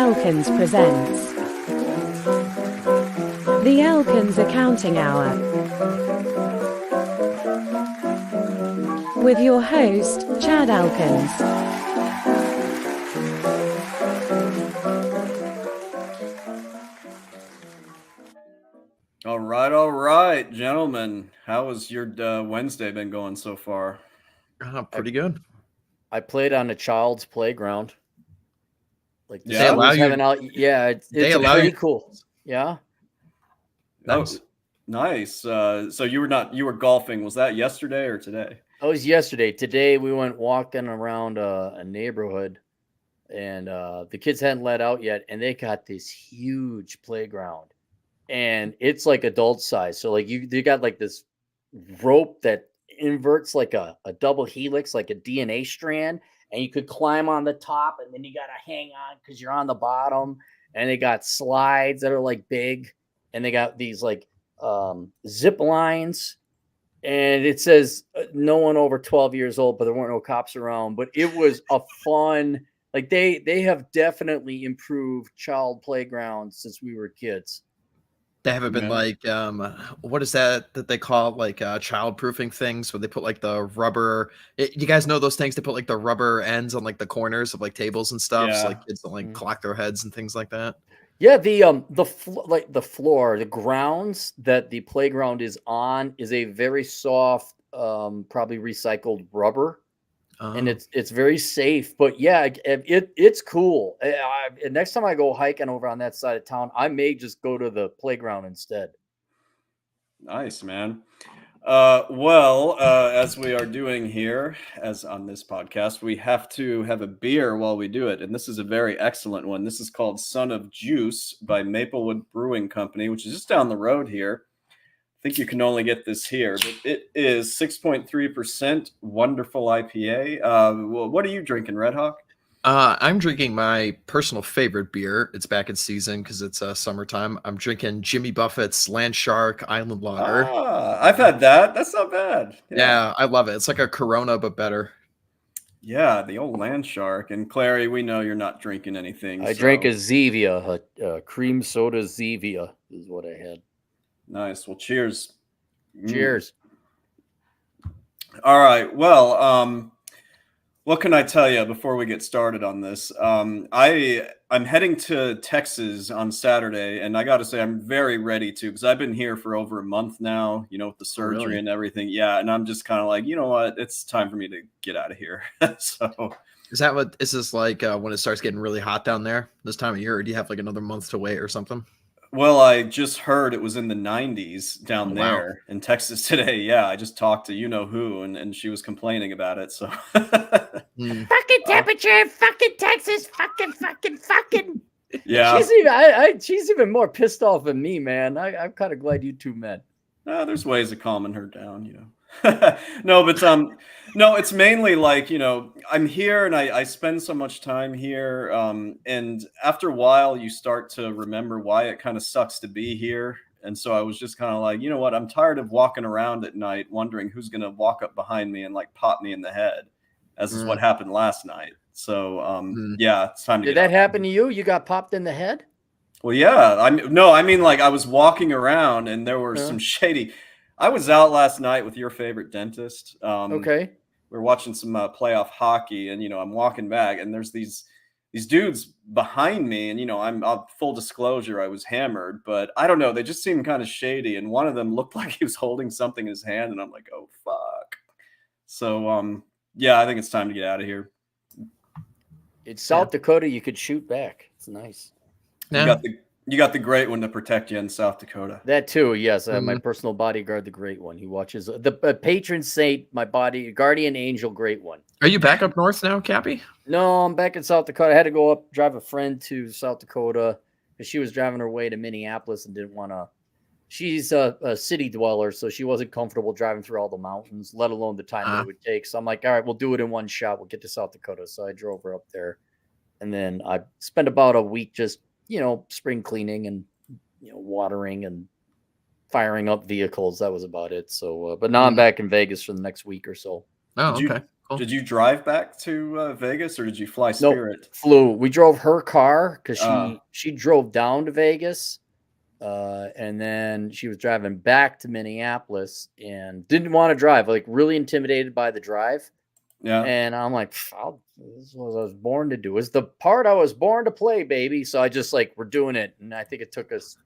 Elkins presents the Elkins Accounting Hour with your host, Chad Elkins. All right, gentlemen. How has your Wednesday been going so far? Pretty good. I played on a child's playground. Like the They allow was you- having out. Yeah, it's allow pretty you- cool. Yeah. Nice. Oh, nice. So you were golfing. Was that yesterday or today? It was yesterday. Today we went walking around a neighborhood, and the kids hadn't let out yet, and they got this huge playground, and it's like adult size. So like you got like this rope that inverts like a double helix, like a DNA strand, and you could climb on the top, and then you got to hang on because you're on the bottom. And they got slides that are like big, and they got these like zip lines, and it says no one over 12 years old, but there weren't no cops around. But it was a fun, like they have definitely improved child playgrounds since we were kids. They haven't been like what is that they call like child-proofing things where they put like the rubber you guys know those things, they put like the rubber ends on like the corners of like tables and stuff, so like kids don't like clock their heads and things like that. Yeah, the floor, the grounds that the playground is on is a very soft, probably recycled rubber, and it's very safe. But yeah, it's cool. Next time I go hiking over on that side of town, I may just go to the playground instead. Nice, man. As we are doing here, as on this podcast, we have to have a beer while we do it. And this is a very excellent one. This is called Son of Juice by Maplewood Brewing Company, which is just down the road here. I think you can only get this here, but it is 6.3% wonderful IPA. What are you drinking, RedHawk? I'm drinking my personal favorite beer. It's back in season because it's summertime. I'm drinking Jimmy Buffett's Land Shark Island Lager. I've had that. That's not bad. Yeah, I love it. It's like a Corona, but better. Yeah, the old Land Shark. And Clary, we know you're not drinking anything. I drank a Zevia, a cream soda Zevia is what I had. Nice. Well, cheers. Cheers. All right. Well, what can I tell you before we get started on this? I'm heading to Texas on Saturday, and I got to say I'm very ready to, because I've been here for over a month now, with the surgery and everything. Yeah, and I'm just kind of like, you know what? It's time for me to get out of here. So, Is this like when it starts getting really hot down there this time of year, or do you have like another month to wait or something? Well, I just heard it was in the 90s down there in Texas today. Yeah, I just talked to you-know-who, and she was complaining about it. So, Fucking temperature, fucking Texas, fucking. Yeah, She's even more pissed off than me, man. I'm kind of glad you two met. there's ways of calming her down, No, but no, it's mainly like, I'm here and I spend so much time here, and after a while you start to remember why it kind of sucks to be here. And so I was just kind of like, you know what, I'm tired of walking around at night wondering who's gonna walk up behind me and like pop me in the head, as is what happened last night. So yeah, it's time to Did that happen to you? You got popped in the head? Well, yeah, I mean like I was walking around and there were some shady. I was out last night with your favorite dentist. Okay. We were watching some playoff hockey, and I'm walking back, and there's these dudes behind me, and I'm full disclosure, I was hammered, but I don't know, they just seemed kind of shady, and one of them looked like he was holding something in his hand, and I'm like, oh fuck. So yeah, I think it's time to get out of here. It's South Dakota. You could shoot back. It's nice. Yeah. You got the great one to protect you in South Dakota. That too, yes. My personal bodyguard, the Great One. He watches the patron saint, my guardian angel, Great One. Are you back up north now, Cappy? No, I'm back in South Dakota. I had to go up, drive a friend to South Dakota because she was driving her way to Minneapolis and didn't want to. She's a city dweller, so she wasn't comfortable driving through all the mountains, let alone the time that it would take. So I'm like, all right, we'll do it in one shot. We'll get to South Dakota. So I drove her up there, and then I spent about a week just spring cleaning and watering and firing up vehicles. That was about it. So but now I'm back in Vegas for the next week or so. Okay. Cool. Did you drive back to Vegas or did you fly Nope, Spirit? flew. We drove her car because Uh, she drove down to Vegas, and then she was driving back to Minneapolis and didn't want to drive. Like really intimidated by the drive. yeah. And I'm like, this is what I was born to do. It's the part I was born to play, baby. So I just like, we're doing it. And I think it took us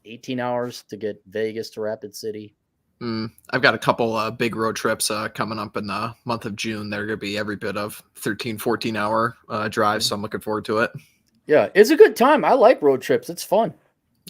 18 hours to get Vegas to Rapid City. I've got a couple big road trips coming up in the month of June. They're going to be every bit of 13, 14-hour drives. So I'm looking forward to it. Yeah, it's a good time. I like road trips. It's fun.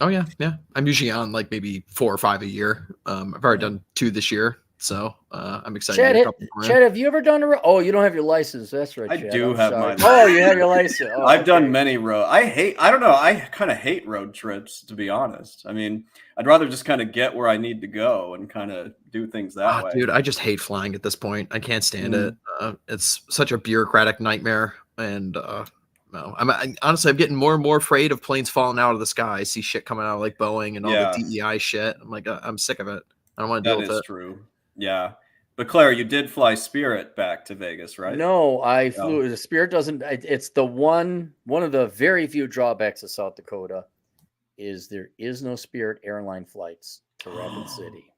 Oh, yeah. Yeah. I'm usually on like maybe 4 or 5 a year. I've already done 2 this year. So I'm excited to get a couple more in. Chad, have you ever done Oh, you don't have your license. That's right, I Chad. do I'm have sorry. my Oh, you have your license. Oh, I've done okay. many road. I don't know. I kind of hate road trips, to be honest. I mean, I'd rather just kind of get where I need to go and kind of do things that way. Dude, I just hate flying at this point. I can't stand it. Mm. It's such a bureaucratic nightmare. And no, honestly, I'm getting more and more afraid of planes falling out of the sky. I see shit coming out of like Boeing and all Yeah. the DEI shit. I'm like, I'm sick of it. I don't want to deal That with is it. true. Yeah. But Claire, you did fly Spirit back to Vegas, right? No, I No. flew. The Spirit doesn't. It's the one of the very few drawbacks of South Dakota is there is no Spirit airline flights to Rapid City.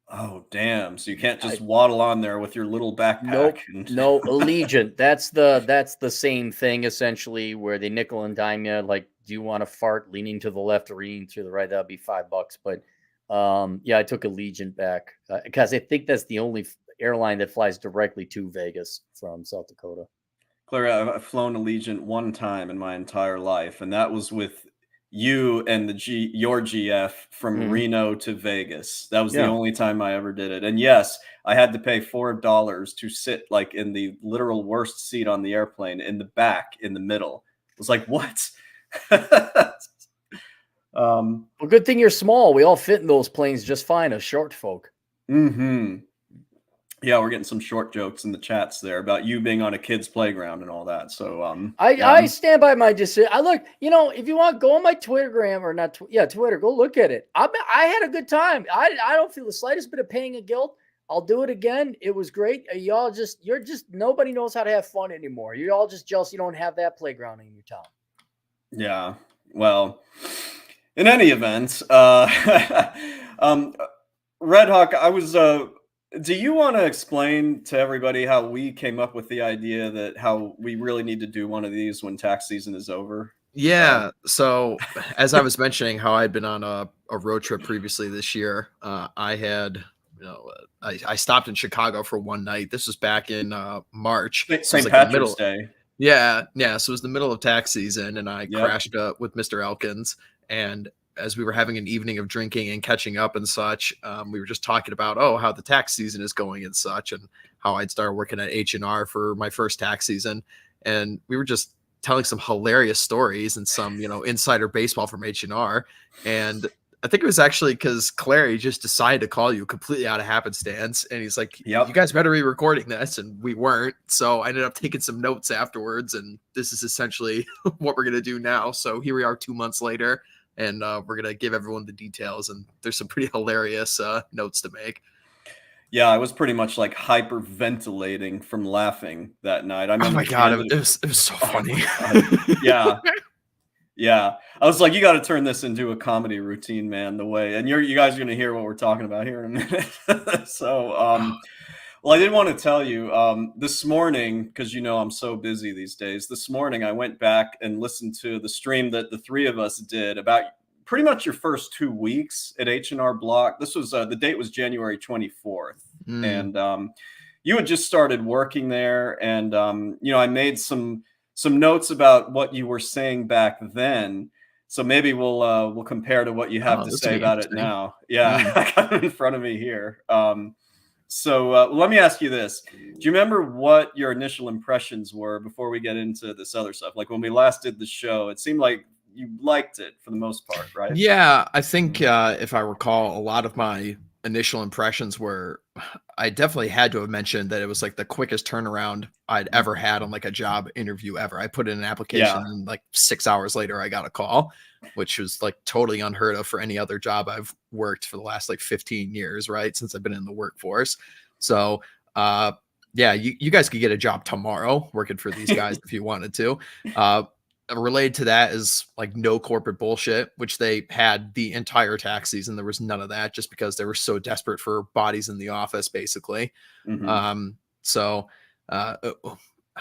Oh, damn. So you can't just waddle on there with your little backpack. Nope. And... No, Allegiant. That's the same thing essentially, where they nickel and dime you. Like, do you want to fart leaning to the left or leaning to the right? That'd be $5. But yeah, I took Allegiant back because I think that's the only airline that flies directly to Vegas from South Dakota. Claire, I've flown Allegiant one time in my entire life, and that was with you and your GF from Reno to Vegas. That was the only time I ever did it. And yes, I had to pay $4 to sit like in the literal worst seat on the airplane, in the back, in the middle. It was like, what? Well, good thing you're small. We all fit in those planes just fine as short folk. Yeah, we're getting some short jokes in the chats there about you being on a kid's playground and all that. So I stand by my decision. I look, if you want, go on my Twittergram or not. Twitter. Go look at it. I had a good time. I don't feel the slightest bit of pain and guilt. I'll do it again. It was great. You're just nobody knows how to have fun anymore. You're all just jealous you don't have that playground in your town. Yeah. Well, in any event, RedHawk, I was. Do you want to explain to everybody how we came up with the idea that how we really need to do one of these when tax season is over? Yeah. So as I was mentioning how I'd been on a road trip previously this year, I had, I stopped in Chicago for one night. This was back in March. St. Patrick's Day. Yeah. Yeah. So it was the middle of tax season and I crashed with Mr. Elkins. And as we were having an evening of drinking and catching up and such, we were just talking about, how the tax season is going and such, and how I'd started working at H&R for my first tax season. And we were just telling some hilarious stories and some, insider baseball from H&R. And I think it was actually because Clary just decided to call you completely out of happenstance. And he's like, you guys better be recording this. And we weren't. So I ended up taking some notes afterwards. And this is essentially what we're going to do now. So here we are 2 months later. And we're going to give everyone the details. And there's some pretty hilarious notes to make. Yeah, I was pretty much like hyperventilating from laughing that night. I remember oh my God, it was so funny. Yeah. Yeah. I was like, you got to turn this into a comedy routine, man, the way. And you guys are going to hear what we're talking about here in a minute. So, well, I did want to tell you this morning, because I'm so busy these days. This morning, I went back and listened to the stream that the three of us did about pretty much your first 2 weeks at H&R Block. This was the date was January 24th, and you had just started working there, and I made some notes about what you were saying back then. So maybe we'll compare to what you have to say about it now. Yeah, I got it in front of me here. So let me ask you this. Do you remember what your initial impressions were before we get into this other stuff? Like when we last did the show, it seemed like you liked it for the most part, right? Yeah, I think if I recall, a lot of my initial impressions were, I definitely had to have mentioned that it was like the quickest turnaround I'd ever had on like a job interview ever. I put in an application and like 6 hours later I got a call, which was like totally unheard of for any other job I've worked for the last like 15 years, right? Since I've been in the workforce. So yeah, you guys could get a job tomorrow working for these guys if you wanted to. Related to that is like no corporate bullshit, which they had the entire tax season. There was none of that just because they were so desperate for bodies in the office, basically. Mhm. So I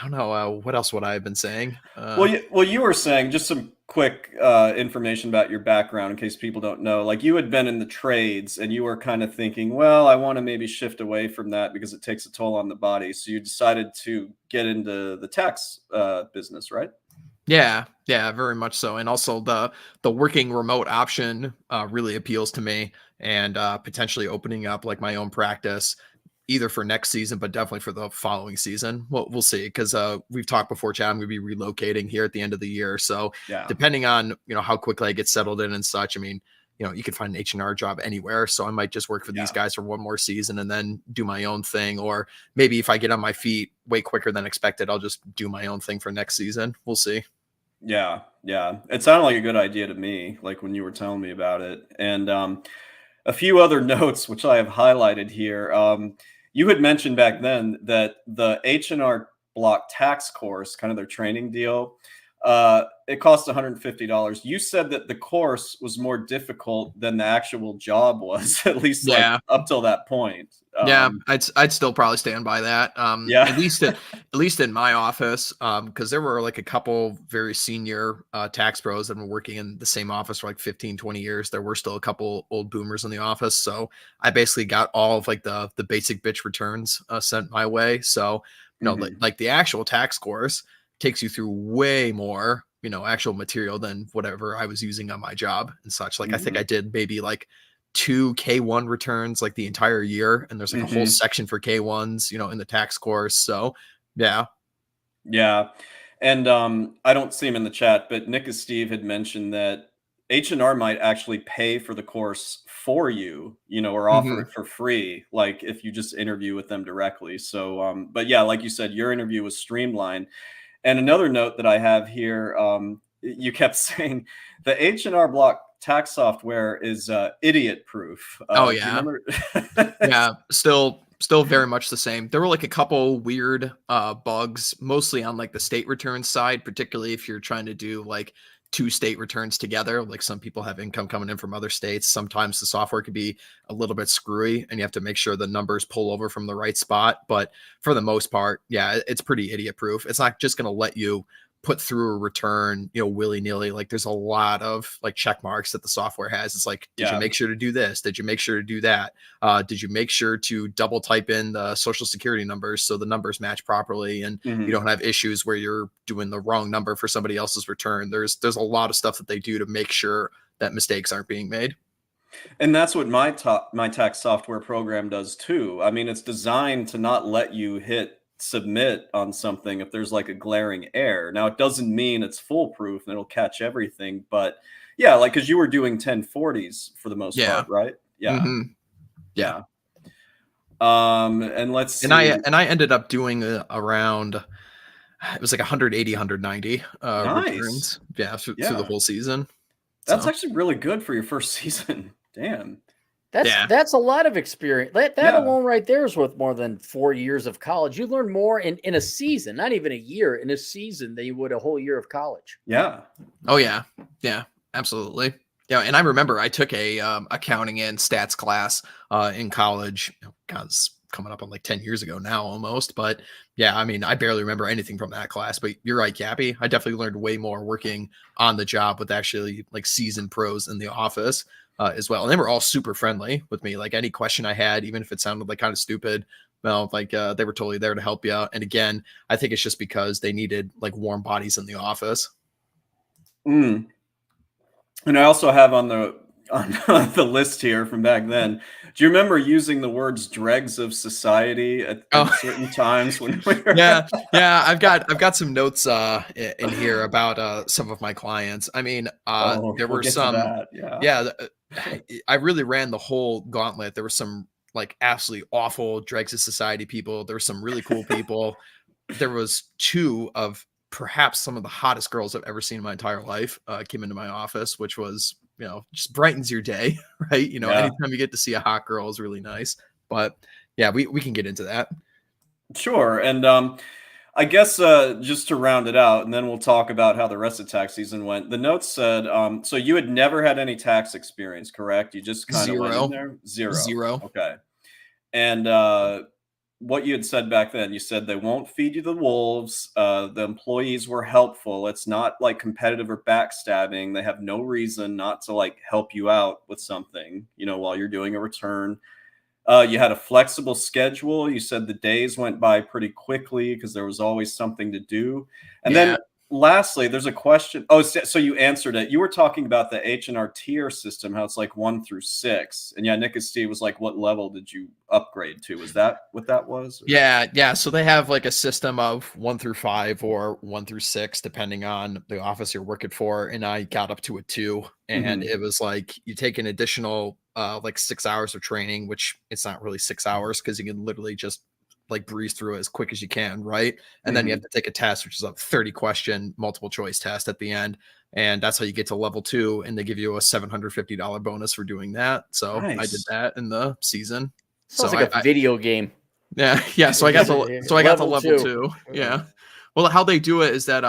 don't know what else would I have been saying. Well, you were saying just some quick information about your background in case people don't know. Like you had been in the trades, and you were kind of thinking, well, I want to maybe shift away from that because it takes a toll on the body. So you decided to get into the tax business, right? Yeah, very much so. And also the working remote option really appeals to me, and potentially opening up like my own practice either for next season, but definitely for the following season. We'll see, because we've talked before, Chad. I'm going to be relocating here at the end of the year, so Yeah. depending on how quickly I get settled in and such. I mean, you can find an H&R job anywhere, so I might just work for these guys for one more season and then do my own thing, or maybe if I get on my feet way quicker than expected, I'll just do my own thing for next season. We'll see. Yeah, yeah. It sounded like a good idea to me, like when you were telling me about it. And a few other notes which I have highlighted here. You had mentioned back then that the H&R Block tax course, kind of their training deal, it cost $150. You said that the course was more difficult than the actual job was, at least like Yeah. up till that point. Yeah, I'd still probably stand by that. Yeah. At least in my office, because there were like a couple very senior tax pros that have been working in the same office for like 15, 20 years. There were still a couple old boomers in the office, so I basically got all of like the basic bitch returns sent my way. So like the actual tax course takes you through way more actual material than whatever I was using on my job and such. Like I think I did maybe like 2 K1 returns like the entire year, and there's like a whole section for K1s in the tax course. So yeah. And I don't see him in the chat, but Nick and Steve had mentioned that H&R might actually pay for the course for you, or offer it for free, like if you just interview with them directly. So but yeah, like you said, your interview was streamlined. And another note that I have here, you kept saying the H&R Block tax software is idiot proof. Oh Do you yeah. remember? Yeah, still very much the same. There were like a couple weird bugs, mostly on like the state returns side, particularly if you're trying to do like 2 state returns together. Like some people have income coming in from other states. Sometimes the software could be a little bit screwy, and you have to make sure the numbers pull over from the right spot. But for the most part, yeah, it's pretty idiot proof. It's not just going to let you put through a return, willy-nilly. Like there's a lot of like check marks that the software has. It's like, did you make sure to do this? Did you make sure to do that? Did you make sure to double type in the social security numbers so the numbers match properly, and you don't have issues where you're doing the wrong number for somebody else's return? There's a lot of stuff that they do to make sure that mistakes aren't being made. And that's what my tax software program does too. I mean, it's designed to not let you hit submit on something if there's like a glaring error. Now, it doesn't mean it's foolproof and it'll catch everything, but yeah, like because you were doing 1040s for the most part, right? Yeah. Yeah. And let's see. And I ended up doing around, it was like 180, 190 returns. Yeah, through the whole season. That's actually really good for your first season. Damn. That's a lot of experience. That alone right there is worth more than 4 years of college. You learn more in a season, not even a year, in a season than you would a whole year of college. Yeah. Oh yeah. Yeah, absolutely. Yeah. And I remember I took a accounting and stats class in college. God, it's coming up on like 10 years ago now almost. But yeah, I mean, I barely remember anything from that class, but you're right, Cappy. I definitely learned way more working on the job with actually like seasoned pros in the office as well. And they were all super friendly with me. Like any question I had, even if it sounded like kind of stupid, well, like they were totally there to help you out. And again, I think it's just because they needed like warm bodies in the office. And I also have on the list here from back then. Do you remember using the words "dregs of society" at certain times when we were... Yeah. I've got some notes in here about some of my clients. I mean, there were some. I really ran the whole gauntlet. There were some like absolutely awful dregs of society people. There were some really cool people. There was 2 of perhaps some of the hottest girls I've ever seen in my entire life came into my office, which was, just brightens your day, right? Anytime you get to see a hot girl is really nice. But yeah, we can get into that. Sure. And I guess just to round it out, and then we'll talk about how the rest of tax season went. The notes said, so you had never had any tax experience, correct? You just kind of went in Zero. there? Zero. Zero. Okay. And what you had said back then, you said they won't feed you the wolves. The employees were helpful. It's not like competitive or backstabbing. They have no reason not to like help you out with something, while you're doing a return. You had a flexible schedule. You said the days went by pretty quickly because there was always something to do. And Yeah. then lastly, there's a question. Oh, so you answered it. You were talking about the H&R tier system, how it's like 1 through 6. And yeah, Nick and Steve was like, what level did you upgrade to? Is that what that was? Or? Yeah. So they have like a system of 1 through 5 or 1 through 6, depending on the office you're working for. And I got up to a 2, and it was like you take an additional like 6 hours of training, which it's not really 6 hours because you can literally just like breeze through it as quick as you can, right? And then you have to take a test, which is a 30-question multiple choice test at the end, and that's how you get to level 2. And they give you a $750 bonus for doing that. So Nice. I did that in the season. Sounds like a video game. Yeah. So I got to level 2. 2. Yeah. Well, how they do it is that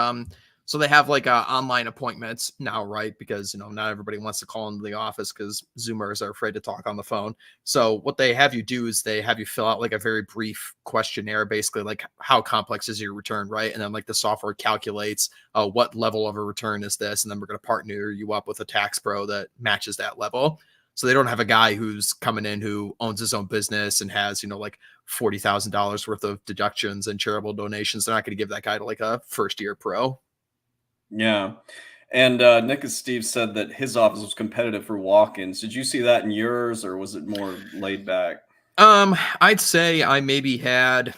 so they have like online appointments now, right? Because not everybody wants to call into the office because Zoomers are afraid to talk on the phone. So what they have you do is they have you fill out like a very brief questionnaire, basically like how complex is your return, right? And then like the software calculates what level of a return is this, and then we're going to partner you up with a tax pro that matches that level. So they don't have a guy who's coming in who owns his own business and has, like $40,000 worth of deductions and charitable donations. They're not going to give that guy to like a first year pro. Yeah. And Nick and Steve said that his office was competitive for walk-ins. Did you see that in yours, or was it more laid back? I'd say I maybe had,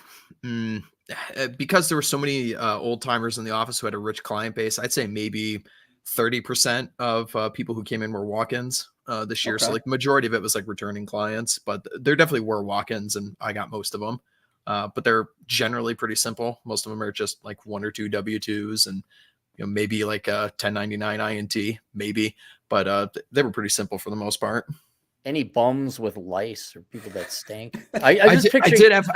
because there were so many old timers in the office who had a rich client base, I'd say maybe 30% of people who came in were walk-ins this year. Okay. So like majority of it was like returning clients, but there definitely were walk-ins, and I got most of them. But they're generally pretty simple. Most of them are just like 1 or 2 W-2s and maybe like a 1099 INT, maybe, but they were pretty simple for the most part. Any bums with lice or people that stank? I did have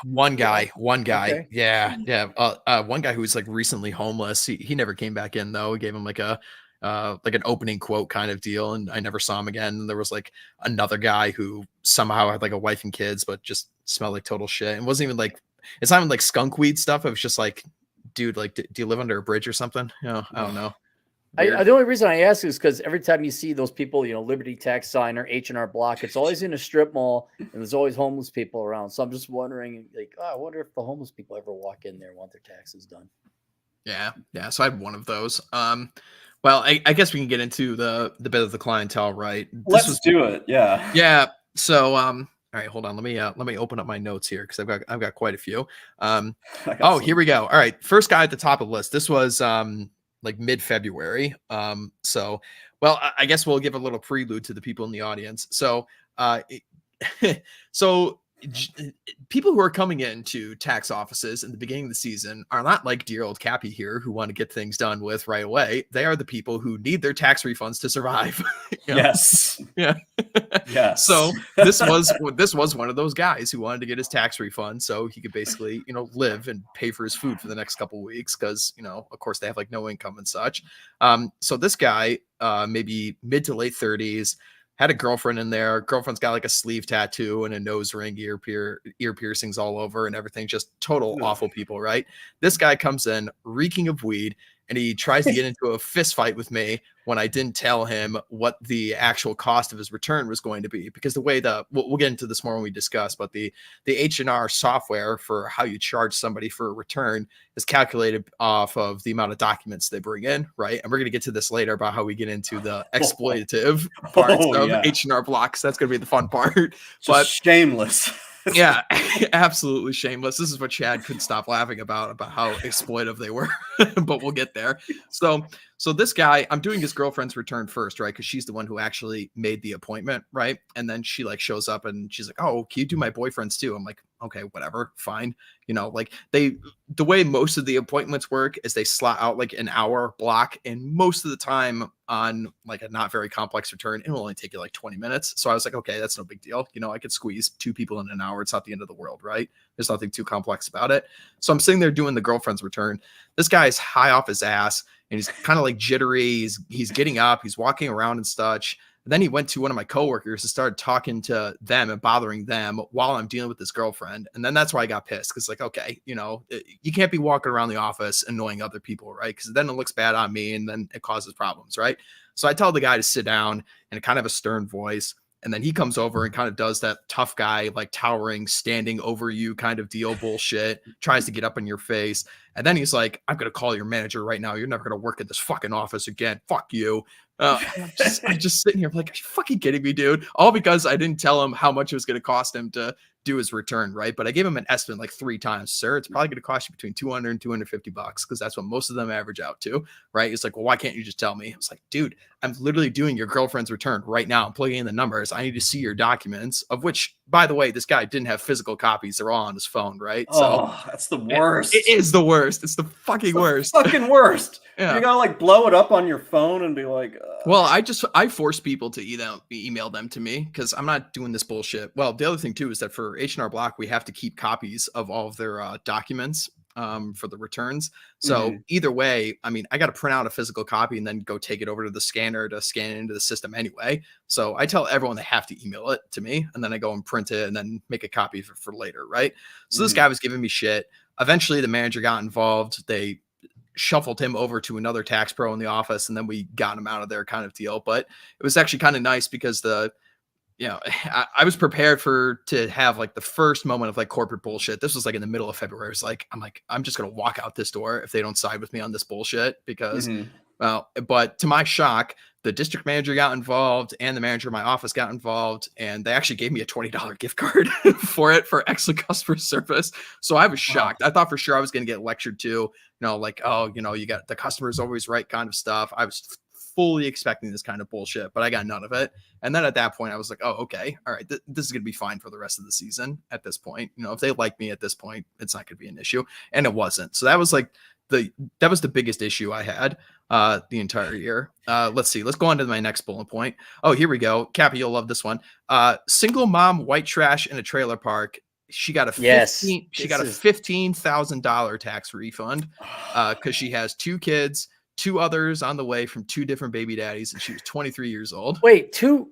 one guy. Okay. Yeah. One guy who was like recently homeless. He never came back in though. We gave him like an opening quote kind of deal, and I never saw him again. And there was like another guy who somehow had like a wife and kids, but just smelled like total shit. And wasn't even like, it's not even like skunk weed stuff. It was just like, dude, like, do you live under a bridge or something? I don't know. The only reason I ask is because every time you see those people, Liberty Tax Sign or H&R Block, it's always in a strip mall, and there's always homeless people around. So I'm just wondering, like, I wonder if the homeless people ever walk in there and want their taxes done. Yeah. So I had one of those. Well, I guess we can get into the bit of the clientele, right? Let's do it. Yeah. Yeah. So all right, hold on. Let me open up my notes here because I've got quite a few. Here we go. All right, first guy at the top of the list. This was like mid-February. So I guess we'll give a little prelude to the people in the audience. So people who are coming into tax offices in the beginning of the season are not like dear old Cappy here who want to get things done with right away. They are the people who need their tax refunds to survive. Yes. Yeah. Yes. So this was one of those guys who wanted to get his tax refund so he could basically, live and pay for his food for the next couple of weeks because, of course they have like no income and such. So this guy, maybe mid to late 30s, had a girlfriend in there. Girlfriend's got like a sleeve tattoo and a nose ring, ear piercings all over and everything. Just total awful people, right? This guy comes in reeking of weed, and he tries to get into a fist fight with me when I didn't tell him what the actual cost of his return was going to be. Because the way we'll get into this more when we discuss, but the H&R software for how you charge somebody for a return is calculated off of the amount of documents they bring in, right? And we're going to get to this later about how we get into the exploitative parts of H&R Block. So that's going to be the fun part. But shameless. Yeah, absolutely shameless. This is what Chad couldn't stop laughing about how exploitive they were, but we'll get there. So this guy, I'm doing his girlfriend's return first, right? Because she's the one who actually made the appointment, right? And then she like shows up and she's like, "Oh, can you do my boyfriend's too?" I'm like, "Okay, whatever, fine." Like the way most of the appointments work is they slot out like an hour block, and most of the time on like a not very complex return, it will only take you like 20 minutes. So I was like, okay, that's no big deal. I could squeeze 2 people in an hour. It's not the end of the world, right? There's nothing too complex about it. So I'm sitting there doing the girlfriend's return. This guy's high off his ass and he's kind of like jittery. He's getting up, he's walking around and such. And then he went to one of my coworkers and started talking to them and bothering them while I'm dealing with this girlfriend. And then that's why I got pissed. Because like, okay, you know, you can't be walking around the office annoying other people, right? Because then it looks bad on me and then it causes problems, right? So I tell the guy to sit down in kind of a stern voice. And then he comes over and kind of does that tough guy, like towering, standing over you kind of deal bullshit, tries to get up in your face. And then he's like, I'm going to call your manager right now. You're never going to work at this fucking office again. Fuck you. I'm just sitting here like, are you fucking kidding me, dude? All because I didn't tell him how much it was going to cost him to do his return, right? But I gave him an estimate like 3 times. Sir, it's probably going to cost you between $200 and $250 because that's what most of them average out to, right? He's like, well, why can't you just tell me? I was like, dude, I'm literally doing your girlfriend's return right now. I'm plugging in the numbers. I need to see your documents, of which, by the way, this guy didn't have physical copies. They're all on his phone, right? Oh, so that's the worst. It is the worst. It's the fucking worst. Fucking worst. Yeah. You gotta like blow it up on your phone and be like, well, I force people to email them to me because I'm not doing this bullshit. Well, the other thing too is that for H&R Block, we have to keep copies of all of their documents for the returns. So either way, I mean, I got to print out a physical copy and then go take it over to the scanner to scan it into the system anyway. So I tell everyone they have to email it to me and then I go and print it and then make a copy for later, right? So this guy was giving me shit. Eventually the manager got involved. They shuffled him over to another tax pro in the office and then we got him out of there kind of deal. But it was actually kind of nice because I was prepared to have like the first moment of like corporate bullshit. This was like in the middle of February. It was like, I'm just going to walk out this door if they don't side with me on this bullshit because, well, but to my shock, the district manager got involved and the manager of my office got involved and they actually gave me a $20 gift card for excellent customer service. So I was shocked. I thought for sure I was going to get lectured too, like, oh, you got the customer's always right kind of stuff. I was fully expecting this kind of bullshit, but I got none of it. And then at that point I was like, oh, okay. All right. This is going to be fine for the rest of the season at this point. If they like me at this point, it's not going to be an issue. And it wasn't. So that was like that was the biggest issue I had the entire year. Let's see. Let's go on to my next bullet point. Oh, here we go. Cappy, you'll love this one. Single mom, white trash in a trailer park. She got a $15,000 tax refund because she has 2 kids, 2 others on the way from 2 different baby daddies, and she was 23 years old. Wait, two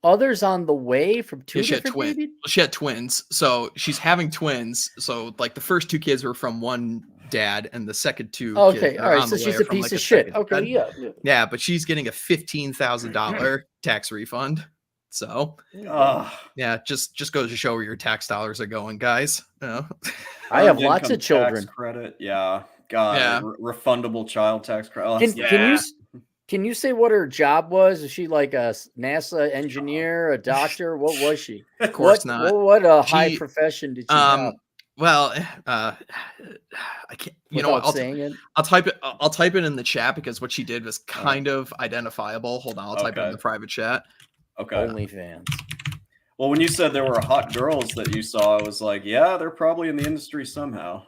others on the way from 2 different babies? She had twins, so she's having twins. So like the first 2 kids were from one dad, and the second 2. Okay, all right. So she's a piece of shit. Okay, yeah, but she's getting a $15,000 tax refund. So yeah, just goes to show where your tax dollars are going, guys. I have lots of children. Credit, yeah. God, refundable child tax credit. Can you say what her job was? Is she like a NASA engineer, a doctor? What was she? Of course not. What high profession did she have? Well, I can't. I'll type it. I'll type it in the chat because what she did was kind of identifiable. Hold on, I'll type it in the private chat. Okay. OnlyFans. Well, when you said there were hot girls that you saw, I was like, yeah, they're probably in the industry somehow.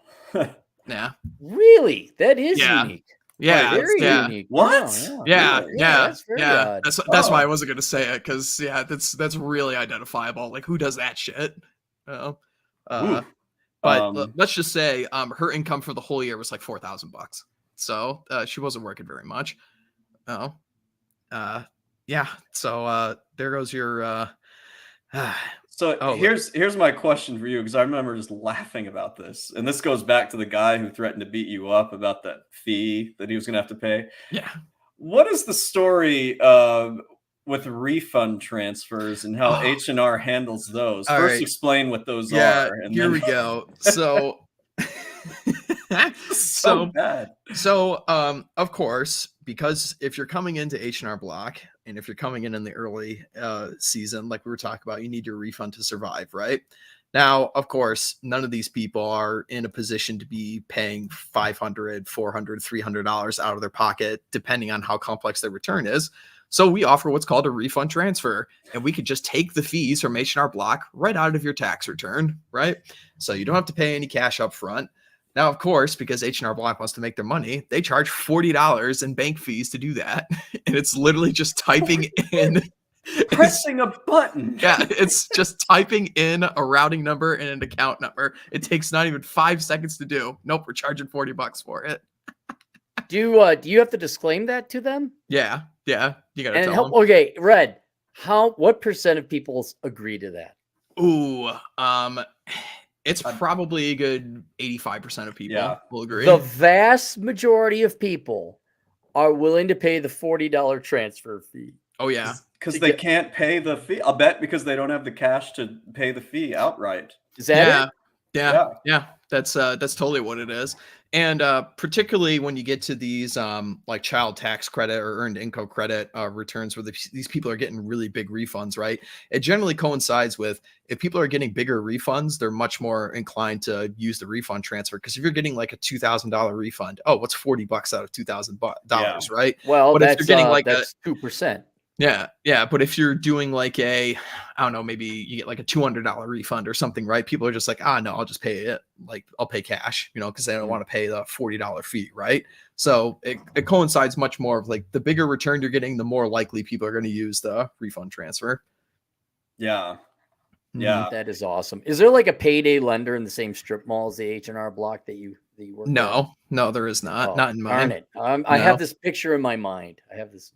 Yeah. Really? That is unique. Yeah. Very unique. What? Oh, yeah. Really? That's very odd. That's why I wasn't going to say it because that's really identifiable. Like who does that shit? But let's just say her income for the whole year was like $4,000. So she wasn't working very much. Yeah. So there goes your. Here's my question for you because I remember just laughing about this, and this goes back to the guy who threatened to beat you up about that fee that he was going to have to pay. Yeah. What is the story with refund transfers and how H&R handles those? First, explain what those are. And here we go. So. so bad. So, of course, because if you're coming into H&R Block and if you're coming in the early season, like we were talking about, you need your refund to survive, right? Now, of course, none of these people are in a position to be paying $500, $400, $300 out of their pocket, depending on how complex their return is. So we offer what's called a refund transfer, and we could just take the fees from H&R Block right out of your tax return, right? So you don't have to pay any cash up front. Now, of course, because H&R Block wants to make their money, they charge $40 in bank fees to do that. And it's literally just typing in Pressing a button. Yeah, it's just typing in a routing number and an account number. It takes not even 5 seconds to do. Nope, we're charging $40 for it. Do you have to disclaim that to them? Yeah, you gotta And tell help. them. Okay, Red. What percent of people agree to that? Ooh, it's probably a good 85% of people will agree. The vast majority of people are willing to pay the $40 transfer fee. Oh yeah, because they can't pay the fee. I'll bet because they don't have the cash to pay the fee outright. Is that it? Yeah. That's totally what it is. And particularly when you get to these like child tax credit or earned income credit returns where these people are getting really big refunds, right? It generally coincides with if people are getting bigger refunds, they're much more inclined to use the refund transfer. Because if you're getting like a $2,000 refund, oh, what's $40 out of $2,000, right? Well, but if you're getting like that's 2%. Yeah. But if you're doing like I don't know, maybe you get like a $200 refund or something, right? People are just like, no, I'll just pay it. Like I'll pay cash, because they don't want to pay the $40 fee, right? So it coincides much more of like the bigger return you're getting, the more likely people are going to use the refund transfer. Yeah. That is awesome. Is there like a payday lender in the same strip mall as the H&R Block that you work? No, there is not. Not in mine. Darn it. I have this picture in my mind. I have this.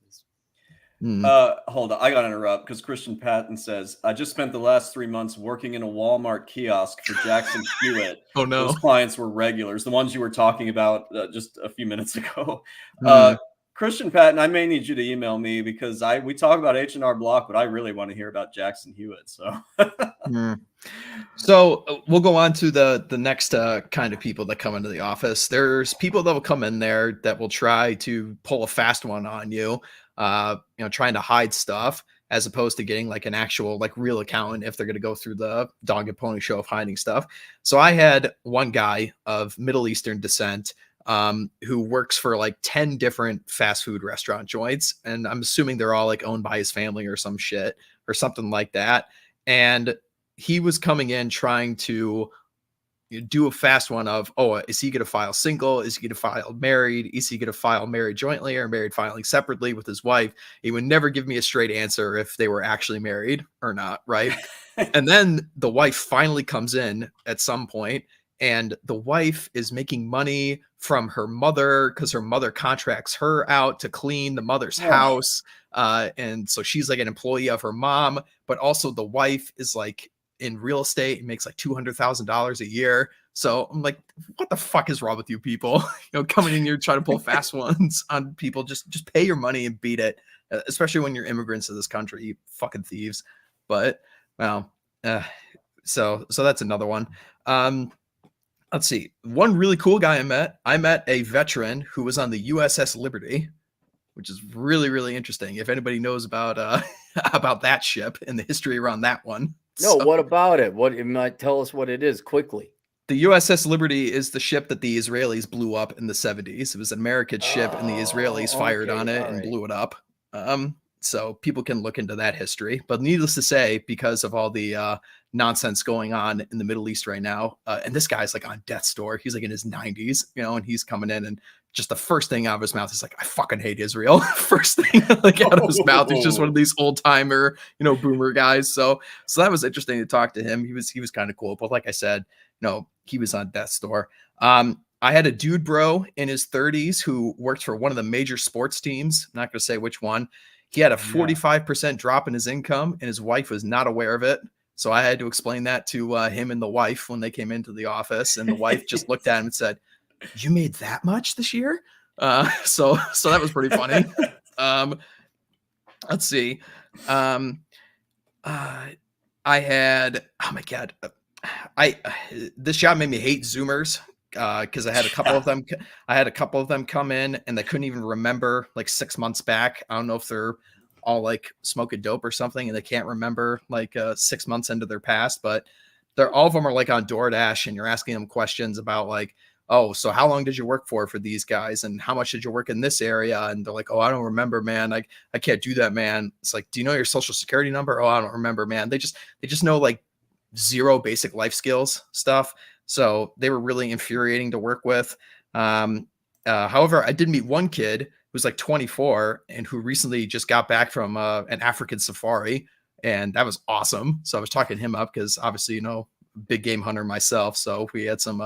Hold on, I gotta interrupt because Christian Patton says, I just spent the last 3 months working in a Walmart kiosk for Jackson Hewitt. Oh no, those clients were regulars, the ones you were talking about just a few minutes ago. Christian Patton, I may need you to email me because we talk about H&R Block, but I really want to hear about Jackson Hewitt. So So we'll go on to the next kind of people that come into the office. There's people that will come in there that will try to pull a fast one on you, trying to hide stuff as opposed to getting like an actual like real accountant if they're going to go through the dog and pony show of hiding stuff. So I had one guy of Middle Eastern descent who works for like 10 different fast food restaurant joints. And I'm assuming they're all like owned by his family or some shit or something like that. And he was coming in trying to do a fast one of, is he going to file single? Is he going to file married? Is he going to file married jointly or married filing separately with his wife? He would never give me a straight answer if they were actually married or not, right? And then the wife finally comes in at some point, and the wife is making money from her mother because her mother contracts her out to clean the mother's house. And so she's like an employee of her mom, but also the wife is like in real estate and makes like $200,000 a year. So I'm like, what the fuck is wrong with you people? Coming in here trying to pull fast ones on people. Just pay your money and beat it, especially when you're immigrants to this country, you fucking thieves. But well, so that's another one. Let's see. One really cool guy I met a veteran who was on the USS Liberty, which is really, really interesting. If anybody knows about about that ship and the history around that one. No, what about it? What, you might tell us what it is quickly. The USS Liberty is the ship that the Israelis blew up in the 70s. It was an American ship and the Israelis fired on it and blew it up. So people can look into that history. But needless to say, because of all the nonsense going on in the Middle East right now, and this guy's like on death's door. He's like in his 90s, and he's coming in and just the first thing out of his mouth is like, I fucking hate Israel. First thing like out of his mouth. He's just one of these old timer, boomer guys. So that was interesting to talk to him. He was kind of cool. But like I said, he was on death's door. I had a dude bro in his 30s who worked for one of the major sports teams. I'm not going to say which one. He had a 45% drop in his income and his wife was not aware of it. So I had to explain that to him and the wife when they came into the office, and the wife just looked at him and said, "You made that much this year?" So that was pretty funny. Let's see. I had, oh my God, this job made me hate Zoomers. Because I had a couple of them. I had a couple of them come in and they couldn't even remember like 6 months back. I don't know if they're all like smoking dope or something and they can't remember like 6 months into their past, but all of them are like on DoorDash and you're asking them questions about like, oh, so how long did you work for these guys and how much did you work in this area? And they're like, oh, I don't remember, man. I can't do that, man. It's like, do you know your social security number? Oh, I don't remember, man. They just know like zero basic life skills stuff. So they were really infuriating to work with. However, I did meet one kid who's like 24 and who recently just got back from an African safari, and that was awesome. So I was talking him up because obviously, you know, big game hunter myself. So we had some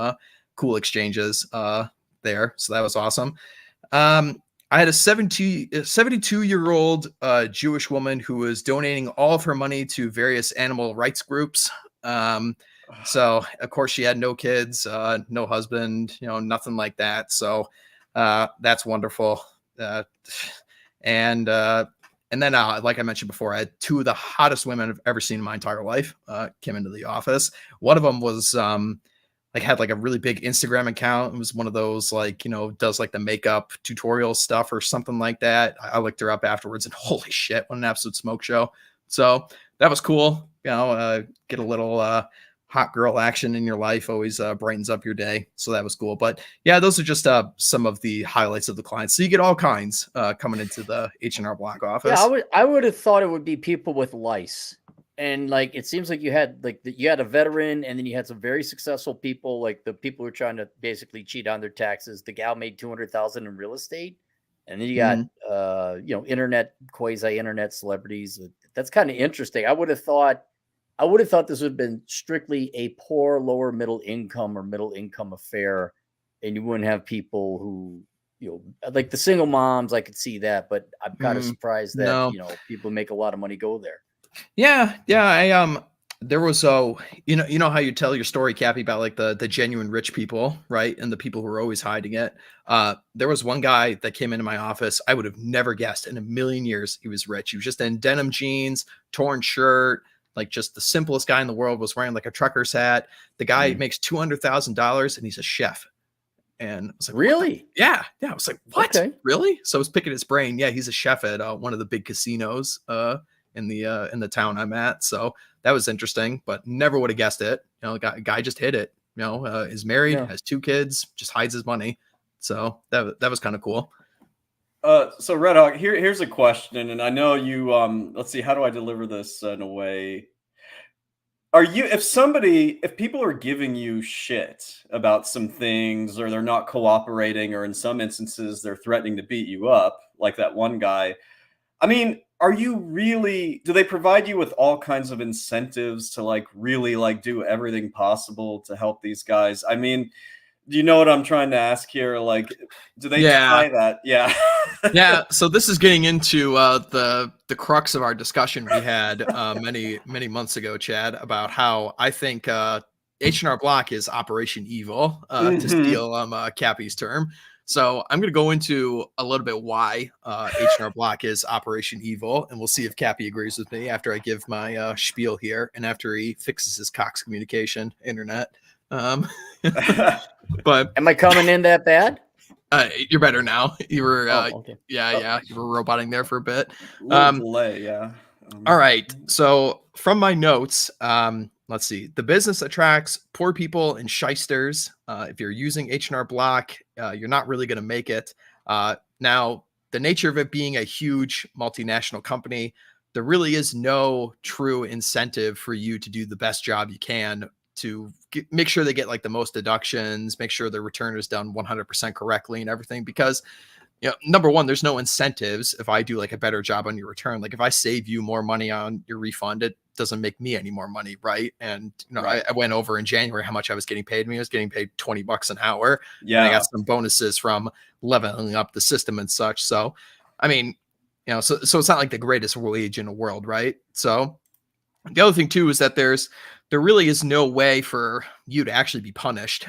cool exchanges there. So that was awesome. I had a 72-year-old Jewish woman who was donating all of her money to various animal rights groups. So of course she had no kids, no husband, you know, nothing like that. So that's wonderful. And then, like I mentioned before, I had two of the hottest women I've ever seen in my entire life came into the office. One of them was like had like a really big Instagram account. It was one of those like, you know, does like the makeup tutorial stuff or something like that. I looked her up afterwards and holy shit, what an absolute smoke show. So that was cool. You know, get a little hot girl action in your life always brightens up your day. So that was cool. But yeah, those are just some of the highlights of the clients. So you get all kinds coming into the H&R Block office. Yeah, I would have thought it would be people with lice. And like it seems like you had a veteran, and then you had some very successful people, like the people who are trying to basically cheat on their taxes. The gal made $200,000 in real estate, and then you got you know, quasi internet celebrities. That's kind of interesting. I would have thought this would have been strictly a poor lower middle income affair, and you wouldn't have people who, you know, like the single moms. I could see that, but I'm kind of surprised that you know, people make a lot of money go there. Yeah. I there was you know how you tell your story, Cappy, about like the genuine rich people, right? And the people who are always hiding it. There was one guy that came into my office. I would have never guessed in a million years he was rich. He was just in denim jeans, torn shirt, like just the simplest guy in the world, was wearing like a trucker's hat. The guy makes $200,000 and he's a chef. And I was like, really? Yeah. I was like, what? Okay. Really? So I was picking his brain. Yeah, he's a chef at one of the big casinos in the town I'm at. So that was interesting, but never would have guessed it. You know, guy just hit it. You know, is married, has 2 kids, just hides his money. So that was kind of cool. So RedHawk, here's a question, and I know you. Let's see, how do I deliver this in a way? If people are giving you shit about some things, or they're not cooperating, or in some instances they're threatening to beat you up, like that one guy, I mean, do they provide you with all kinds of incentives to like really like do everything possible to help these guys? I mean, do you know what I'm trying to ask here? Like, do they tie that? Yeah. Yeah. So this is getting into the crux of our discussion we had many months ago, Chad, about how I think H&R Block is Operation Evil, to steal Cappy's term. So I'm going to go into a little bit why H&R Block is Operation Evil, and we'll see if Cappy agrees with me after I give my spiel here and after he fixes his Cox Communication internet. But am I coming in that bad? You're better now. You were okay. Yeah, you were roboting there for a bit. Delay, yeah. All right. So from my notes, let's see. The business attracts poor people and shysters. If you're using H&R Block, you're not really going to make it. Now, the nature of it being a huge multinational company, there really is no true incentive for you to do the best job you can to make sure they get like the most deductions, make sure their return is done 100% correctly and everything. Because, you know, number one, there's no incentives if I do like a better job on your return. Like if I save you more money on your refund, it doesn't make me any more money, right? And you know, I went over in January how much I was getting paid. I was getting paid $20 an hour. Yeah, and I got some bonuses from leveling up the system and such. So, I mean, you know, so it's not like the greatest wage in the world, right? So the other thing too is that there really is no way for you to actually be punished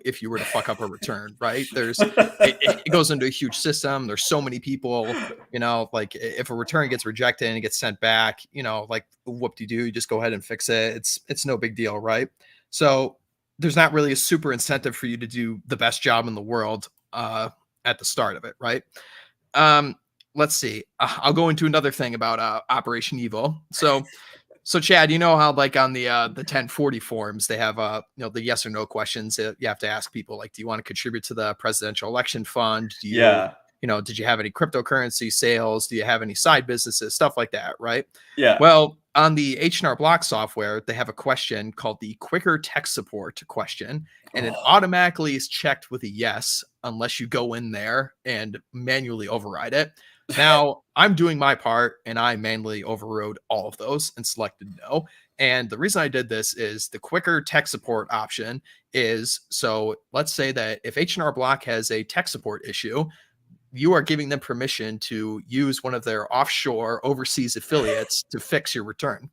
if you were to fuck up a return, right? It goes into a huge system. There's so many people, you know, like if a return gets rejected and it gets sent back, you know, like whoop-de-doo, you just go ahead and fix it. It's no big deal, right? So there's not really a super incentive for you to do the best job in the world at the start of it, right? Let's see. I'll go into another thing about Operation Evil. So Chad, you know how like on the 1040 forums, they have, you know, the yes or no questions that you have to ask people, like, do you want to contribute to the presidential election fund? Do you you know, did you have any cryptocurrency sales? Do you have any side businesses? Stuff like that, right? Yeah. Well, on the H&R Block software, they have a question called the quicker tech support question, and it automatically is checked with a yes unless you go in there and manually override it. Now, I'm doing my part, and I manually overrode all of those and selected no. And the reason I did this is the quicker tech support option is, so let's say that if H&R Block has a tech support issue, you are giving them permission to use one of their offshore overseas affiliates to fix your return.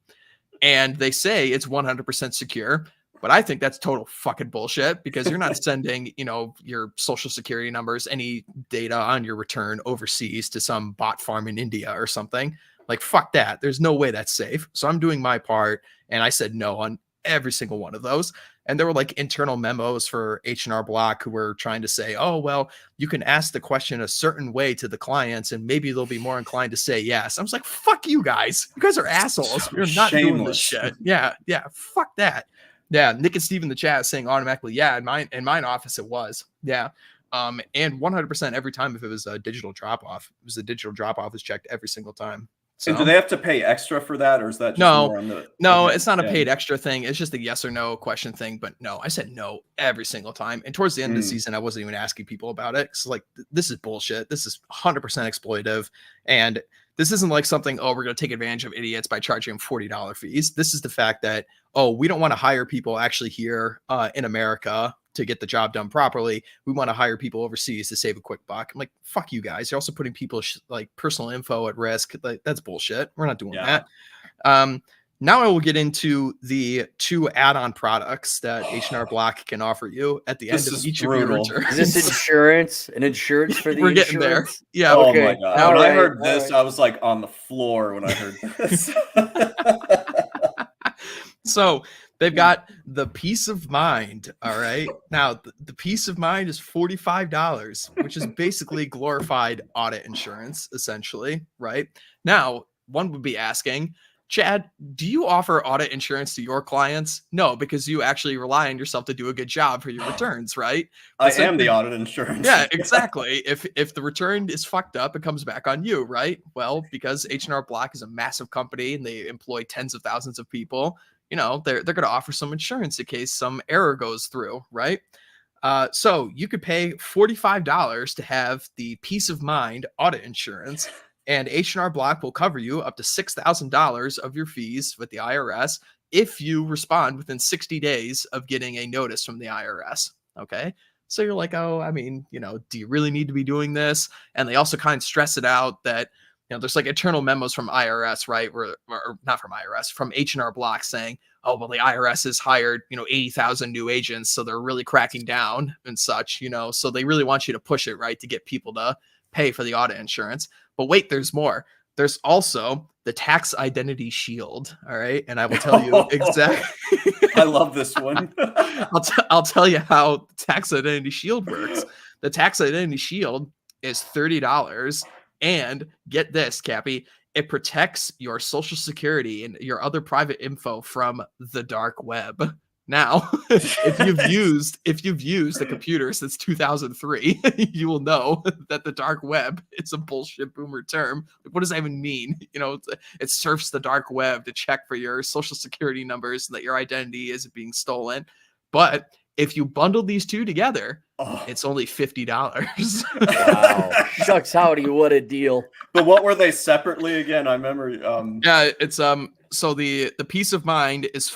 And they say it's 100% secure, but I think that's total fucking bullshit, because you're not sending, you know, your social security numbers, any data on your return overseas to some bot farm in India or something. Like, fuck that. There's no way that's safe. So I'm doing my part, and I said no on every single one of those. And there were like internal memos for H&R Block who were trying to say, oh, well, you can ask the question a certain way to the clients and maybe they'll be more inclined to say yes. I was like, fuck you guys. You guys are assholes. You're not doing this shit. Yeah. Fuck that. Yeah. Nick and Steve in the chat saying automatically, yeah, in mine office it was. Yeah. And 100% every time if it was a digital drop-off, it was a digital drop-off is checked every single time. So, and do they have to pay extra for that, or is that just more on the? No, it's not a paid extra thing. It's just a yes or no question thing. But no, I said no every single time. And towards the end of the season, I wasn't even asking people about it. So like, this is bullshit. This is 100% exploitive. And this isn't like something, oh, we're going to take advantage of idiots by charging them $40 fees. This is the fact that, oh, we don't want to hire people actually here in America to get the job done properly. We want to hire people overseas to save a quick buck. I'm like, fuck you guys. You're also putting people's like personal info at risk. Like, that's bullshit. We're not doing that. Now I will get into the 2 add-on products that H&R Block can offer you at the end of each of your returns. Is this insurance? An insurance for the We're getting there. Yeah. Oh okay. my God. When I heard this, I was like on the floor when I heard this. So they've got the peace of mind. All right. Now the peace of mind is $45, which is basically glorified audit insurance, essentially. Right now, one would be asking, Chad, do you offer audit insurance to your clients? No, because you actually rely on yourself to do a good job for your returns, right? I am the audit insurance. Yeah, exactly. If the return is fucked up, it comes back on you, right? Well, because H&R Block is a massive company and they employ tens of thousands of people, you know, they're going to offer some insurance in case some error goes through, right? So you could pay $45 to have the peace of mind audit insurance, and H&R Block will cover you up to $6,000 of your fees with the IRS if you respond within 60 days of getting a notice from the IRS. Okay. So you're like, oh, I mean, you know, do you really need to be doing this? And they also kind of stress it out that, you know, there's like internal memos from IRS, right? Or not from IRS, from H&R Block saying, oh, well, the IRS has hired, you know, 80,000 new agents. So they're really cracking down and such, you know, so they really want you to push it, right, to get people to pay for the audit insurance. But wait, there's more. There's also the tax identity shield. All right. And I will tell you exactly. I love this one. I'll tell you how tax identity shield works. The tax identity shield is $30. And get this, Cappy, it protects your social security and your other private info from the dark web. Now, if you've used a computer since 2003, you will know that the dark web is a bullshit boomer term. What does that even mean? You know, it surfs the dark web to check for your social security numbers so that your identity isn't being stolen. But if you bundle these two together, it's only $50. Wow. Shucks howdy, what a deal. But what were they separately again? I remember yeah, it's so the peace of mind is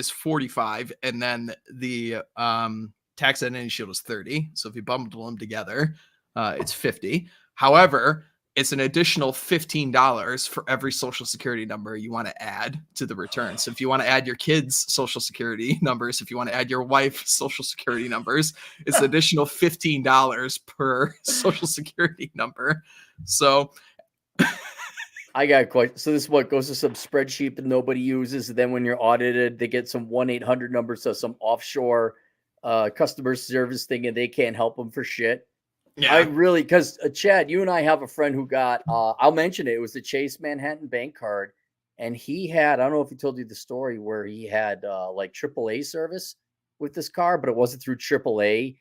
45, and then the tax identity shield is 30. So if you bundle them together, it's 50. However, it's an additional $15 for every social security number you want to add to the return. So if you want to add your kids' social security numbers, if you want to add your wife's social security numbers, it's an additional $15 per social security number. So I got a question. So this is what goes to some spreadsheet that nobody uses. And then when you're audited, they get some 1-800 numbers, so some offshore customer service thing, and they can't help them for shit. Yeah. I really, because Chad, you and I have a friend who got, I'll mention it. It was the Chase Manhattan bank card. And he had, I don't know if he told you the story where he had like AAA service with this car, but it wasn't through AAA.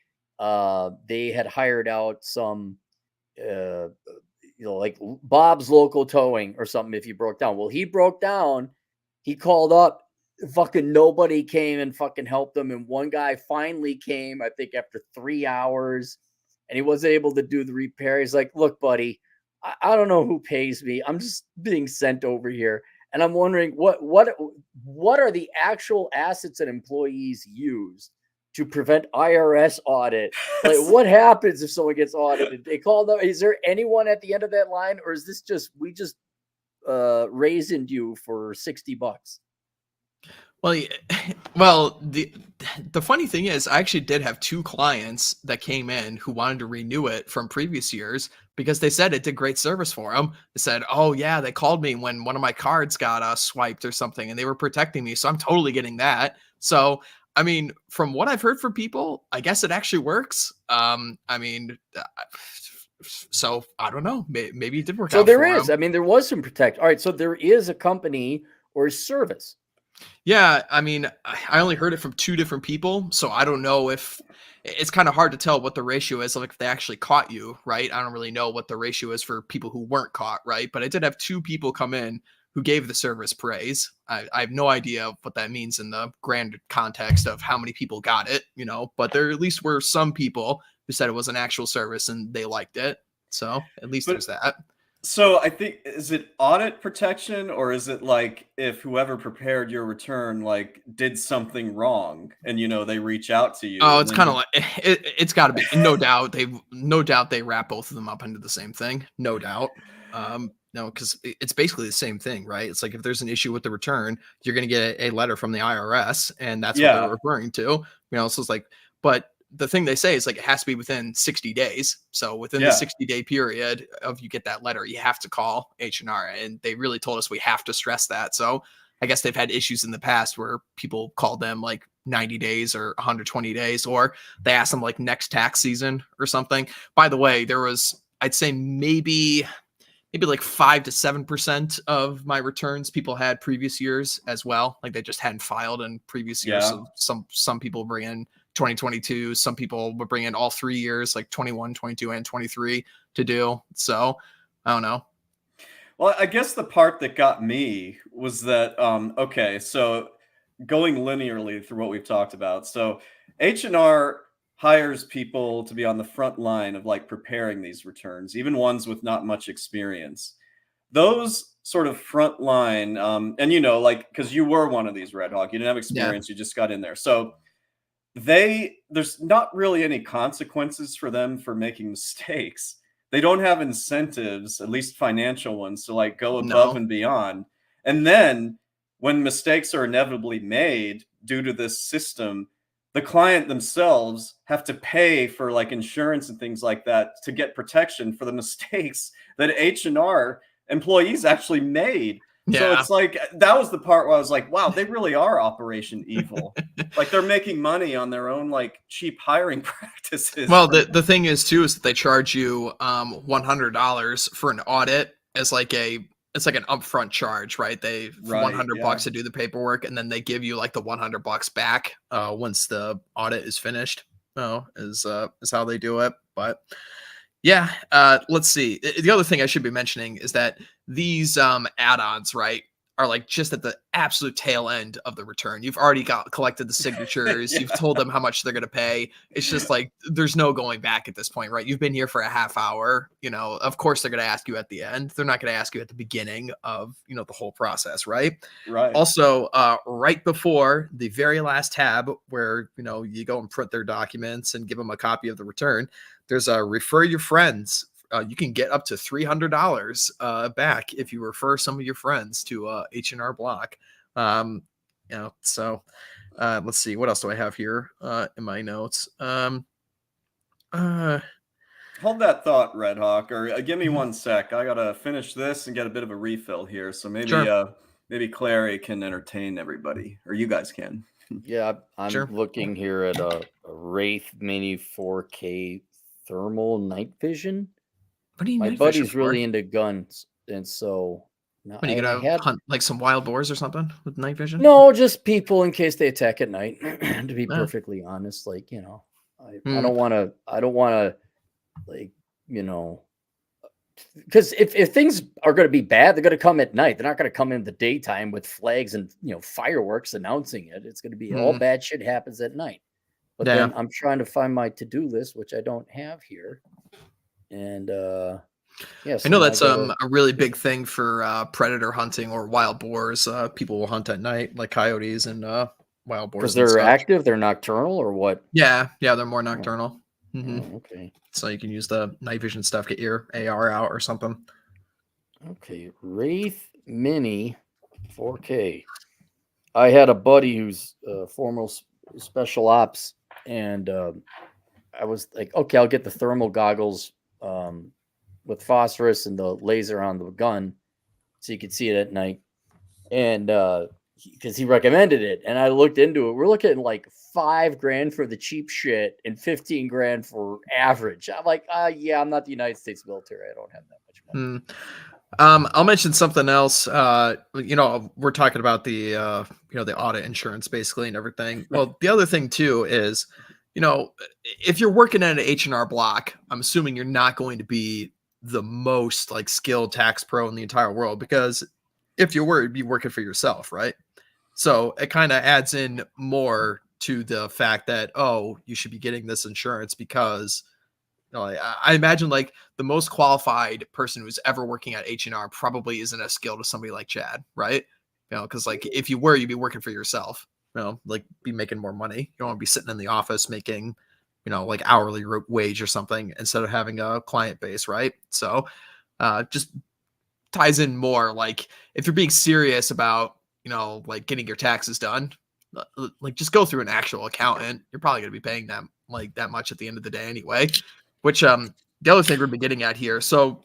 They had hired out some like Bob's Local Towing or something if you broke down. Well, he broke down, he called up, fucking nobody came and fucking helped him. And one guy finally came, I think after 3 hours, and he was able to do the repair. He's like, look, buddy, I don't know who pays me. I'm just being sent over here. And I'm wondering what are the actual assets that employees use to prevent IRS audit? Like, what happens if someone gets audited? They call them. Is there anyone at the end of that line, or is this just we just raisined you for $60? Well, the funny thing is, I actually did have 2 clients that came in who wanted to renew it from previous years because they said it did great service for them. They said, "Oh yeah, they called me when one of my cards got swiped or something, and they were protecting me, so I'm totally getting that." So, I mean, from what I've heard from people, I guess it actually works. I mean, so I don't know. Maybe it did work out. So there for is. them. I mean, there was some protect. All right. So there is a company or a service. Yeah, I mean, I only heard it from 2 different people, so I don't know if it's kind of hard to tell what the ratio is, like if they actually caught you, right? I don't really know what the ratio is for people who weren't caught, right? But I did have 2 people come in who gave the service praise. I have no idea what that means in the grand context of how many people got it, but there at least were some people who said it was an actual service and they liked it. So at least there's that. So I think, is it audit protection, or is it like if whoever prepared your return like did something wrong and they reach out to you? Oh, it's kind of like it's got to be. No doubt they wrap both of them up into the same thing. No doubt. No, because it's basically the same thing, right? It's like if there's an issue with the return, you're going to get a letter from the IRS, and that's what they're referring to. So it's like, but the thing they say is like it has to be within 60 days. So within the 60-day period of you get that letter, you have to call H&R, and they really told us we have to stress that. So I guess they've had issues in the past where people called them like 90 days or 120 days, or they asked them like next tax season or something. By the way, there was, I'd say maybe like 5 to 7% of my returns people had previous years as well. Like they just hadn't filed in previous years. Yeah. So some people bring in 2022. Some people would bring in all 3 years, like 21, 22, and 23 to do. So I don't know. Well, I guess the part that got me was that, okay, so going linearly through what we've talked about. So H&R hires people to be on the front line of like preparing these returns, even ones with not much experience. Those sort of front line, and like, because you were one of these, RedHawk, you didn't have experience, you just got in there. So there's not really any consequences for them for making mistakes. They don't have incentives, at least financial ones, to like go above and beyond. And then when mistakes are inevitably made due to this system, the client themselves have to pay for like insurance and things like that to get protection for the mistakes that H&R employees actually made. Yeah. So it's like, that was the part where I was like, wow, they really are Operation Evil. Like they're making money on their own like cheap hiring practices. Well, the thing is too, is that they charge you $100 for an audit as like it's like an upfront charge, right? They $100 to do the paperwork, and then they give you like the $100 back once the audit is finished. Is how they do it. But yeah, let's see. The other thing I should be mentioning is that these add-ons, right, are like just at the absolute tail end of the return. You've already collected the signatures. You've told them how much they're going to pay. It's just like, there's no going back at this point, right? You've been here for a half hour, of course they're going to ask you at the end. They're not going to ask you at the beginning of, the whole process. Right. Right. Also, right before the very last tab where, you go and print their documents and give them a copy of the return, there's a refer your friends. You can get up to $300 back if you refer some of your friends to H&R Block. So let's see, what else do I have here in my notes? Hold that thought, RedHawk, or give me 1 sec. I gotta finish this and get a bit of a refill here. So maybe maybe Clary can entertain everybody, or you guys can. Yeah, I'm looking here at a Wraith Mini 4K thermal night vision. What do you My buddy's really into guns, and so now you gonna hunt like some wild boars or something with night vision? No, just people in case they attack at night. To be perfectly honest, like I don't want to, like because if things are going to be bad, they're going to come at night. They're not going to come in the daytime with flags and fireworks announcing it. It's going to be all bad shit happens at night. But then I'm trying to find my to-do list, which I don't have here. And I know that's a really big thing for predator hunting or wild boars. People will hunt at night, like coyotes and wild boars. Because they're active, they're nocturnal, or what? Yeah, they're more nocturnal. Oh, okay. So you can use the night vision stuff, get your AR out or something. Okay, Wraith Mini 4K. I had a buddy who's former special ops, and I was like, okay, I'll get the thermal goggles with phosphorus and the laser on the gun so you could see it at night. And because he recommended it, and I looked into it. We're looking at like $5,000 for the cheap shit and $15,000 for average. I'm like, yeah, I'm not the United States military. I don't have that much money. I'll mention something else. We're talking about the the audit insurance basically and everything. Well, the other thing too is, if you're working at an H&R Block, I'm assuming you're not going to be the most like skilled tax pro in the entire world, because if you were, you'd be working for yourself, right? So it kind of adds in more to the fact that, you should be getting this insurance because I imagine like the most qualified person who's ever working at H&R probably isn't as skilled as somebody like Chad, right? Because like if you were, you'd be working for yourself, like be making more money. You don't want to be sitting in the office making, like hourly wage or something instead of having a client base, right? So just ties in more like if you're being serious about, like getting your taxes done, like just go through an actual accountant. You're probably going to be paying them like that much at the end of the day anyway, which the other thing we've been getting at here. So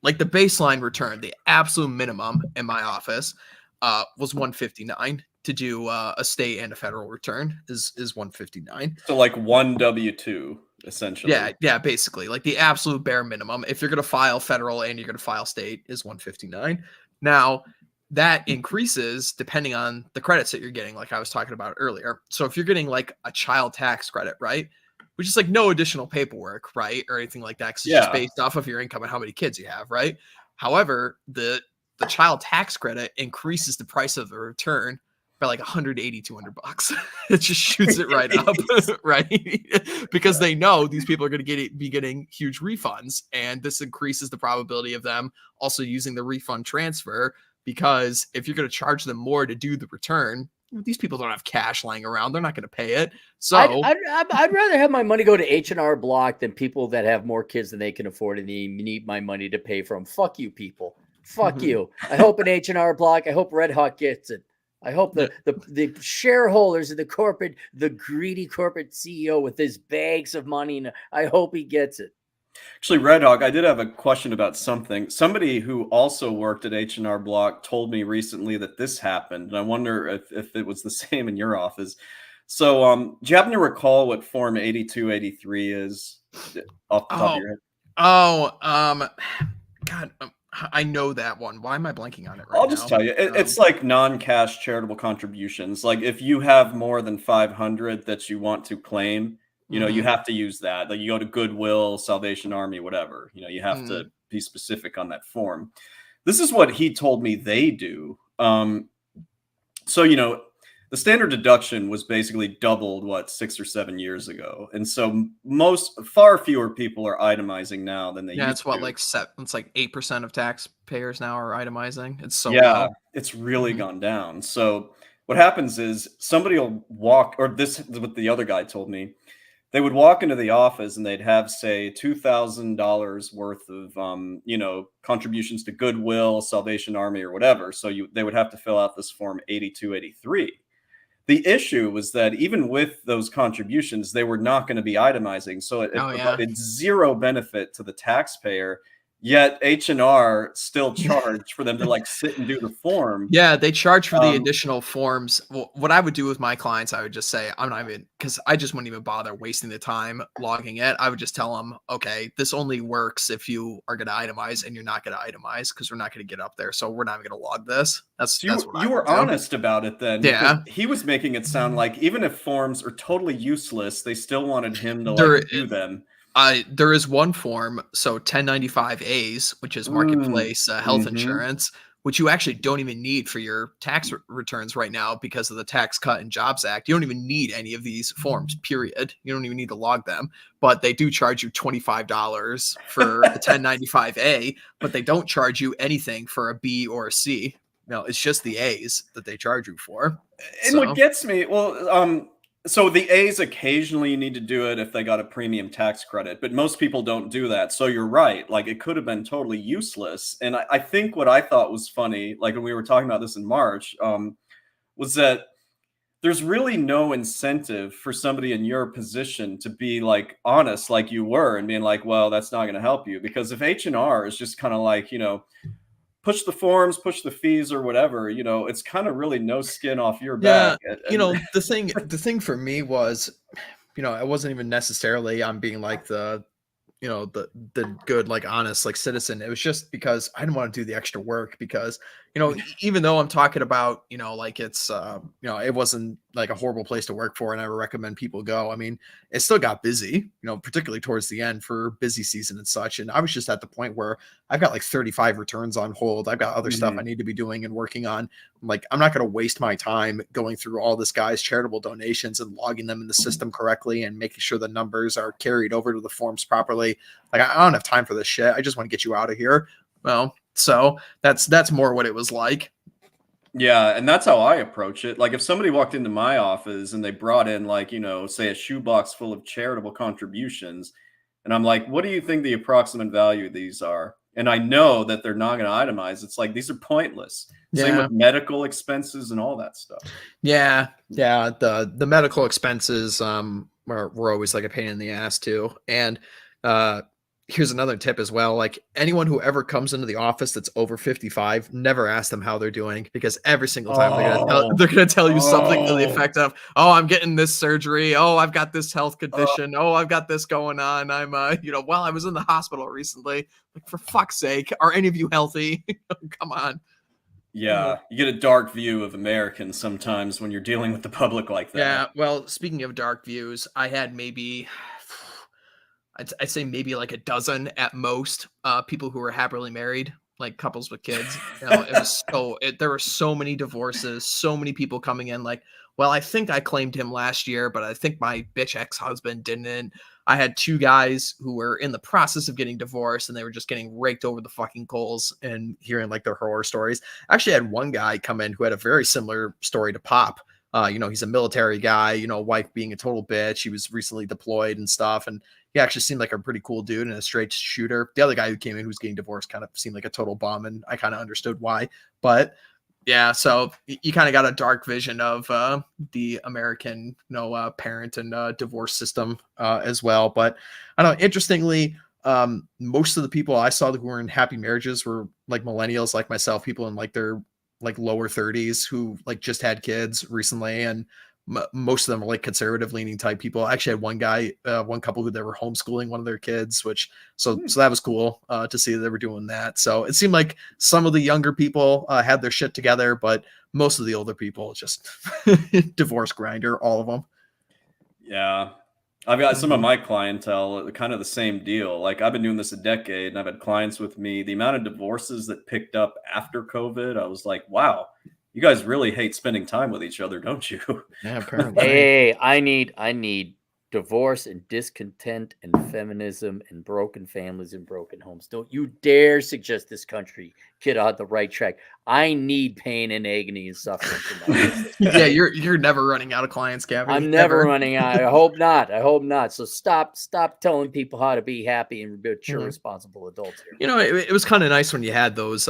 like the baseline return, the absolute minimum in my office was $159 to do a state and a federal return is $159. So like one W-2 essentially. Yeah, basically like the absolute bare minimum. If you're going to file federal and you're going to file state is $159. Now that increases depending on the credits that you're getting, like I was talking about earlier. So if you're getting like a child tax credit, right, which is like no additional paperwork, right, or anything like that, because it's just based off of your income and how many kids you have, right? However, the child tax credit increases the price of the return by like $180-$200. It just shoots it right up, right? Because they know these people are going to be getting huge refunds, and this increases the probability of them also using the refund transfer. Because if you're going to charge them more to do the return, these people don't have cash lying around. They're not going to pay it. So I'd rather have my money go to H&R Block than people that have more kids than they can afford and they need my money to pay for them. Fuck you, people. Fuck you. I hope an H&R Block. I hope RedHawk gets it. I hope the shareholders of the greedy corporate CEO with his bags of money, I hope he gets it. Actually, RedHawk, I did have a question about something. Somebody who also worked at H&R Block told me recently that this happened, and I wonder if it was the same in your office. So, do you happen to recall what Form 8283 is off the top of your head? God, I know that one. Why am I blanking on it right now? I'll just tell you. It's like non-cash charitable contributions. Like if you have more than 500 that you want to claim, you have to use that. Like you go to Goodwill, Salvation Army, whatever. You have to be specific on that form. This is what he told me they do. So, the standard deduction was basically doubled, 6 or 7 years ago. And so far fewer people are itemizing now than they used to. It's like 8% of taxpayers now are itemizing. It's so low. It's really gone down. So what happens is somebody will walk, or this is what the other guy told me. They would walk into the office and they'd have, say, $2,000 worth of, contributions to Goodwill, Salvation Army, or whatever. So they would have to fill out this form 8283. The issue was that even with those contributions, they were not going to be itemizing. So it provided zero benefit to the taxpayer. Yet H&R still charged for them to sit and do the form. Yeah, they charge for the additional forms. Well, what I would do with my clients, I would just say, I'm not even, because I just wouldn't even bother wasting the time logging it. I would just tell them, okay, this only works if you are going to itemize, and you're not going to itemize because we're not going to get up there. So we're not even going to log this. That's what you were honest about it then. Yeah. He was making it sound like even if forms are totally useless, they still wanted him to do them. There is one form, so 1095As, which is marketplace health insurance, which you actually don't even need for your tax returns right now because of the Tax Cut and Jobs Act. You don't even need any of these forms, period. You don't even need to log them, but they do charge you $25 for a 1095A, but they don't charge you anything for a B or a C. No, it's just the A's that they charge you for. And what gets me, so the A's occasionally you need to do it if they got a premium tax credit, but most people don't do that. So you're right. Like it could have been totally useless. And I think what I thought was funny, like when we were talking about this in March, was that there's really no incentive for somebody in your position to be like honest like you were and being like, well, that's not going to help you. Because if H&R is just kind of like, push the forms, push the fees or whatever, it's kind of really no skin off your back. The thing for me was, I wasn't even necessarily on being like the good, like honest, like citizen. It was just because I didn't want to do the extra work because, even though I'm talking about, like it's, it wasn't like a horrible place to work for and I would recommend people go. I mean, it still got busy, particularly towards the end for busy season and such. And I was just at the point where I've got like 35 returns on hold. I've got other stuff I need to be doing and working on. Like, I'm not going to waste my time going through all this guy's charitable donations and logging them in the system correctly and making sure the numbers are carried over to the forms properly. Like, I don't have time for this shit. I just want to get you out of here. Well, so that's more what it was like. Yeah, and that's how I approach it. Like if somebody walked into my office and they brought in like, say a shoebox full of charitable contributions, and I'm like, what do you think the approximate value of these are? And I know that they're not going to itemize. It's like these are pointless. Same with medical expenses and all that stuff. Yeah. The medical expenses were always like a pain in the ass too. And here's another tip as well. Like anyone who ever comes into the office that's over 55, never ask them how they're doing because every single time they're going to tell you something to the effect of, oh, I'm getting this surgery. Oh, I've got this health condition. Oh, I've got this going on. I'm, well, I was in the hospital recently. Like for fuck's sake, are any of you healthy? Come on. Yeah, you get a dark view of Americans sometimes when you're dealing with the public like that. Yeah, well, speaking of dark views, I had maybe... I'd say maybe like a dozen at most people who were happily married, like couples with kids. It was there were so many divorces, so many people coming in like, well, I think I claimed him last year, but I think my bitch ex-husband didn't. I had two guys who were in the process of getting divorced and they were just getting raked over the fucking coals and hearing like their horror stories. I actually had one guy come in who had a very similar story to Pop. He's a military guy, wife being a total bitch. He was recently deployed and stuff. And he actually seemed like a pretty cool dude and a straight shooter. The other guy who came in who was getting divorced kind of seemed like a total bum. And I kind of understood why. But yeah, so you kind of got a dark vision of the American, parent and divorce system as well. But I don't know, interestingly, most of the people I saw who were in happy marriages were like millennials like myself, people in like their like lower 30s who like just had kids recently, and most of them are like conservative leaning type people. I actually had one couple who they were homeschooling one of their kids, which so that was cool to see that they were doing that. So it seemed like some of the younger people had their shit together, but most of the older people just divorce grinder, all of them. Yeah. I've got some of my clientele, kind of the same deal. Like I've been doing this a decade and I've had clients with me. The amount of divorces that picked up after COVID, I was like, wow, you guys really hate spending time with each other, don't you? Yeah, apparently. Hey, I need divorce and discontent and feminism and broken families and broken homes. Don't you dare suggest this country get on the right track. I need pain and agony and suffering from my business. Yeah, you're never running out of clients, Gavin. I'm never running out. I hope not. So stop telling people how to be happy and mature, responsible adults here. It was kind of nice when you had those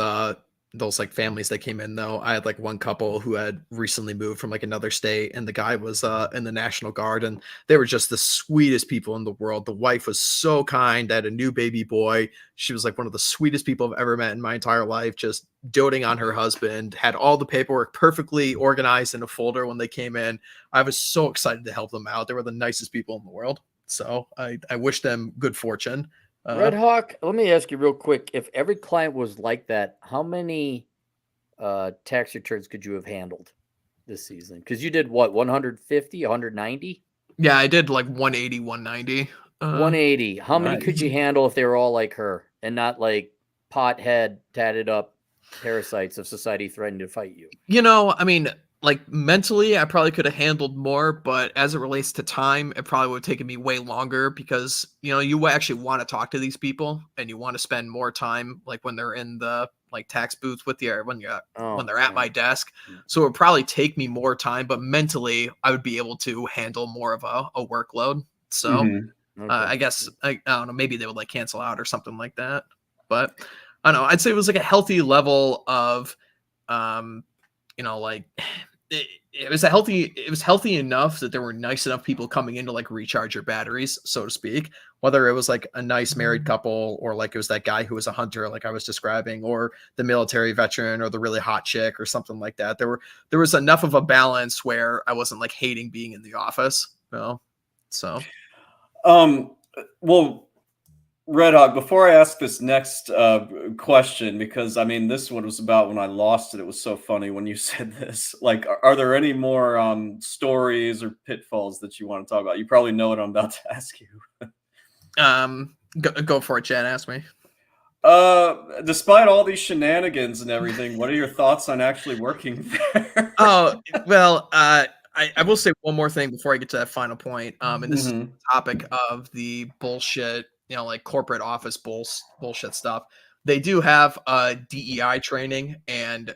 like families that came in though. I had like one couple who had recently moved from like another state, and the guy was in the National Guard, and they were just the sweetest people in the world. The wife was so kind. They had a new baby boy. She was like one of the sweetest people I've ever met in my entire life, just doting on her husband, had all the paperwork perfectly organized in a folder when they came in. I was so excited to help them out. They were the nicest people in the world. So I wish them good fortune. RedHawk, let me ask you real quick. If every client was like that, how many tax returns could you have handled this season? Because you did what, 150, 190? Yeah, I did like 180, 190. Uh, 180. How many nice. could you handle if they were all like her and not like pothead, tatted up parasites of society threatening to fight you? You know, I mean, like mentally, I probably could have handled more, but as it relates to time, it probably would have taken me way longer because, you know, you actually want to talk to these people and you want to spend more time like when they're in the like tax booth with you or when they're at my desk. So it would probably take me more time, but mentally I would be able to handle more of a workload. So I guess I don't know, maybe they would like cancel out or something like that. But I don't know, I'd say it was like a healthy level of you know, like it was healthy enough that there were nice enough people coming in to like recharge your batteries, so to speak. Whether it was like a nice married couple or like it was that guy who was a hunter, like I was describing, or the military veteran or the really hot chick or something like that. There was enough of a balance where I wasn't like hating being in the office, you know. So Well, RedHawk, before I ask this next question, because I mean, this one was about when I lost it. It was so funny when you said this. Like, are there any more stories or pitfalls that you want to talk about? You probably know what I'm about to ask you. go for it, Chad. Ask me. Despite all these shenanigans and everything, what are your thoughts on actually working there? Oh, well, I will say one more thing before I get to that final point. And this is the topic of the bullshit, you know, like corporate office bullshit stuff. They do have DEI training, and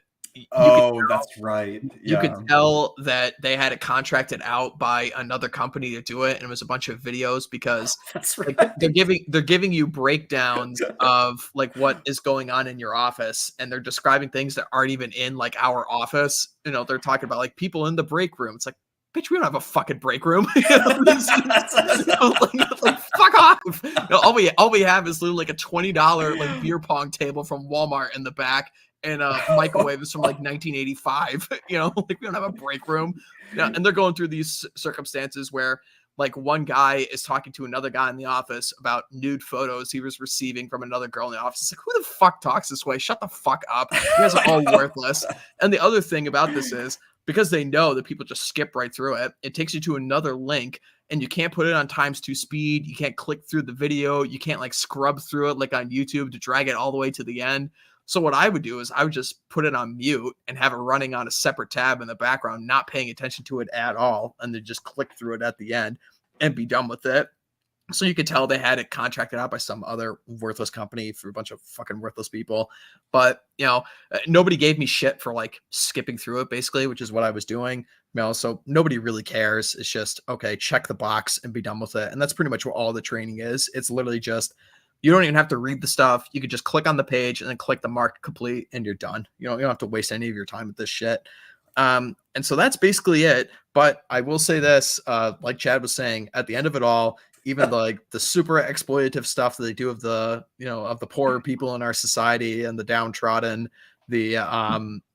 That's right. you could Yeah. tell that they had it contracted out by another company to do it, and it was a bunch of videos because That's like right. they're giving you breakdowns of like what is going on in your office, and they're describing things that aren't even in like our office. You know, they're talking about like people in the break room. It's like, bitch, we don't have a fucking break room. You know, like fuck off. You know, all we have is literally like a $20 like beer pong table from Walmart in the back. And microwave is from like 1985. You know, like we don't have a break room. Yeah, and they're going through these circumstances where like one guy is talking to another guy in the office about nude photos he was receiving from another girl in the office. It's like, who the fuck talks this way? Shut the fuck up. You guys are all worthless. And the other thing about this is because they know that people just skip right through it, it takes you to another link and you can't put it on ×2 speed. You can't click through the video. You can't like scrub through it like on YouTube to drag it all the way to the end. So what I would do is I would just put it on mute and have it running on a separate tab in the background, not paying attention to it at all, and then just click through it at the end and be done with it. So you could tell they had it contracted out by some other worthless company for a bunch of fucking worthless people. But, you know, nobody gave me shit for like skipping through it basically, which is what I was doing. You know, so nobody really cares. It's just, okay, check the box and be done with it. And that's pretty much what all the training is. It's literally just, you don't even have to read the stuff. You could just click on the page and then click the mark complete and you're done. You don't have to waste any of your time with this shit. And so that's basically it. But I will say this, like Chad was saying, at the end of it all, even like the super exploitative stuff that they do of the, you know, of the poorer people in our society and the downtrodden, the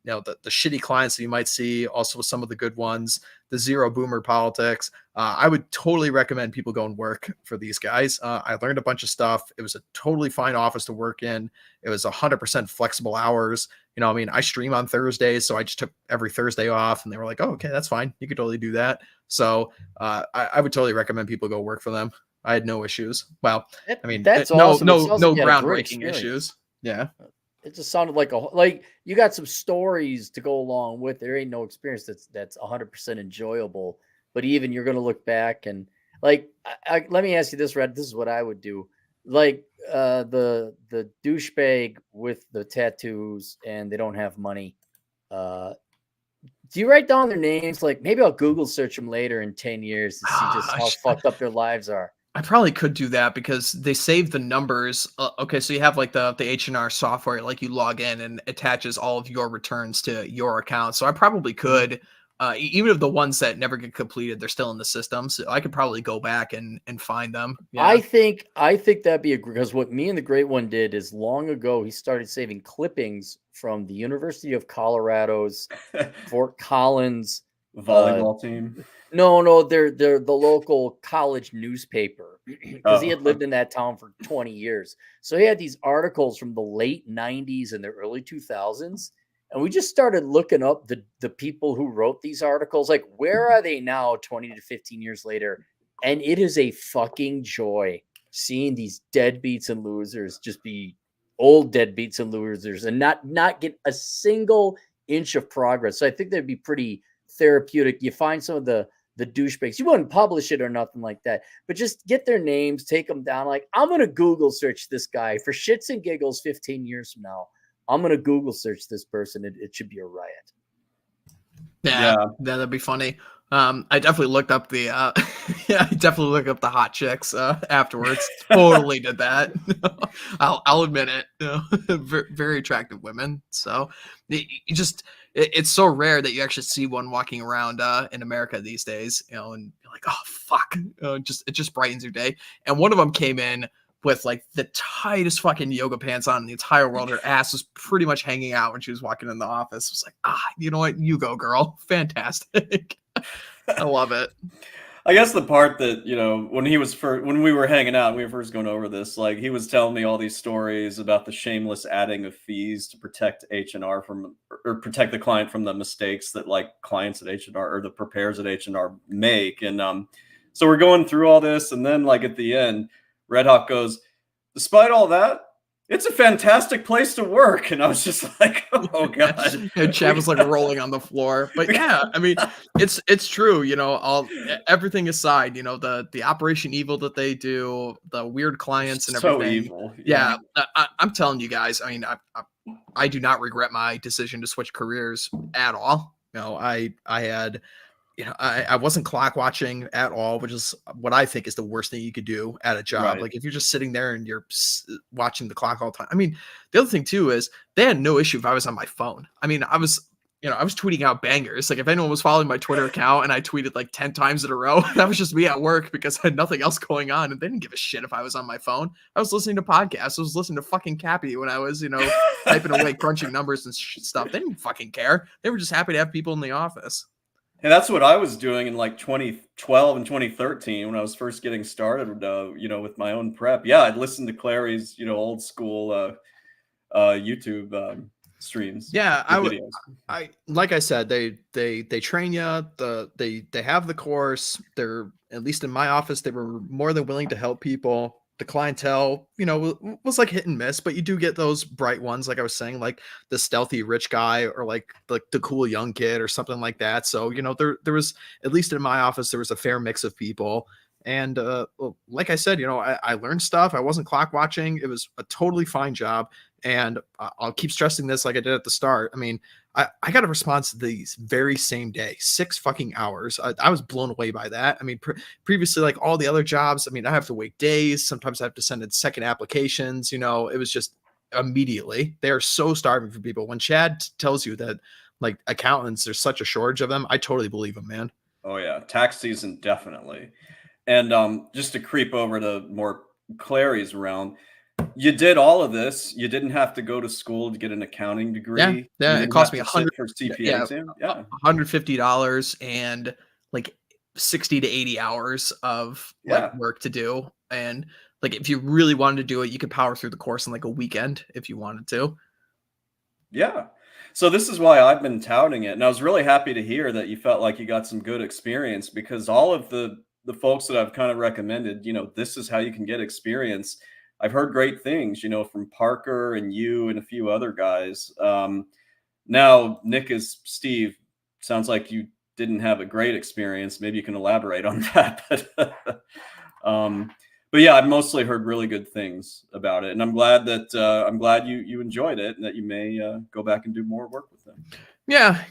you know, the shitty clients that you might see, also some of the good ones, the zero boomer politics. I would totally recommend people go and work for these guys. I learned a bunch of stuff. It was a totally fine office to work in. It was 100% flexible hours. You know, I mean, I stream on Thursdays, so I just took every Thursday off, and they were like, "Oh, okay, that's fine. You could totally do that." So I would totally recommend people go work for them. I had no issues. Well, I mean, that's no awesome. It sounds like you had a great groundbreaking experience. issues. Yeah. It just sounded like you got some stories to go along with. There ain't no experience that's 100% enjoyable. But even you're gonna look back and like, let me ask you this, Red. This is what I would do. Like the douchebag with the tattoos and they don't have money. Do you write down their names? Like maybe I'll Google search them later in 10 years to see just how fucked up their lives are. I probably could do that because they save the numbers. Okay, so you have like the H&R software, like you log in and attaches all of your returns to your account. So I probably could, even if the ones that never get completed, they're still in the system. So I could probably go back and find them. Yeah. I think that'd be because what me and the Great One did is long ago he started saving clippings from the University of Colorado's Fort Collins volleyball team. No, they're the local college newspaper because he had lived in that town for 20 years. So he had these articles from the late 90s and the early 2000s. And we just started looking up the people who wrote these articles. Like, where are they now 20 to 15 years later? And it is a fucking joy seeing these deadbeats and losers just be old deadbeats and losers and not get a single inch of progress. So I think that'd be pretty therapeutic. You find some of the douchebags. You wouldn't publish it or nothing like that, but just get their names, take them down. Like, I'm going to Google search this guy for shits and giggles 15 years from now. I'm going to Google search this person. It should be a riot. Yeah, that'd be funny. I definitely looked up the hot chicks afterwards. Totally did that. I'll admit it. Very, very attractive women. So it's so rare that you actually see one walking around in America these days. And you're like, oh fuck, it just brightens your day. And one of them came in with like the tightest fucking yoga pants on in the entire world. Her ass was pretty much hanging out when she was walking in the office. It was like, you know what? You go, girl. Fantastic. I love it. I guess the part that, when we were hanging out, we were first going over this, like he was telling me all these stories about the shameless adding of fees to protect H&R or protect the client from the mistakes that like clients at H&R or the preparers at H&R make. And so we're going through all this. And then like at the end, RedHawk goes, despite all that, it's a fantastic place to work. And I was just like, oh God. And Chad was like rolling on the floor. But yeah, I mean, it's true, everything aside, the Operation Evil that they do, the weird clients and everything. So evil. Yeah. I'm telling you guys, I mean, I do not regret my decision to switch careers at all. I had, I wasn't clock watching at all, which is what I think is the worst thing you could do at a job. Right. Like if you're just sitting there and you're watching the clock all the time. I mean, the other thing too is they had no issue if I was on my phone. I mean, I was tweeting out bangers. Like if anyone was following my Twitter account and I tweeted like 10 times in a row, that was just me at work because I had nothing else going on. And they didn't give a shit if I was on my phone. I was listening to podcasts. I was listening to fucking Cappy when I was, typing away, crunching numbers and stuff. They didn't fucking care. They were just happy to have people in the office. And that's what I was doing in like 2012 and 2013 when I was first getting started, with my own prep. Yeah, I'd listen to Clary's, old school YouTube streams. Yeah, I like I said, they train you. They have the course. They're, at least in my office, they were more than willing to help people. The clientele, was like hit and miss, but you do get those bright ones, like I was saying, like the stealthy rich guy or like the cool young kid or something like that. So, there was, at least in my office, there was a fair mix of people. And like I said, I learned stuff. I wasn't clock watching. It was a totally fine job. And I'll keep stressing this like I did at the start. I mean, I got a response the very same day, 6 fucking hours. I was blown away by that. I mean, previously, like all the other jobs, I mean, I have to wait days. Sometimes I have to send in second applications. It was just immediately. They are so starving for people. When Chad tells you that like accountants, there's such a shortage of them, I totally believe him, man. Oh yeah, tax season, definitely. And just to creep over to more Clary's realm, you did all of this. You didn't have to go to school to get an accounting degree. Yeah. It cost me $100 for CPA exam. Yeah, $150 and like 60 to 80 hours of work to do. And like if you really wanted to do it, you could power through the course in like a weekend if you wanted to. Yeah. So this is why I've been touting it, and I was really happy to hear that you felt like you got some good experience, because all of the folks that I've kind of recommended, this is how you can get experience. I've heard great things, from Parker and you and a few other guys. Now, Nick is Steve. Sounds like you didn't have a great experience. Maybe you can elaborate on that. But yeah, I've mostly heard really good things about it, and I'm glad you enjoyed it, and that you may go back and do more work with them. Yeah.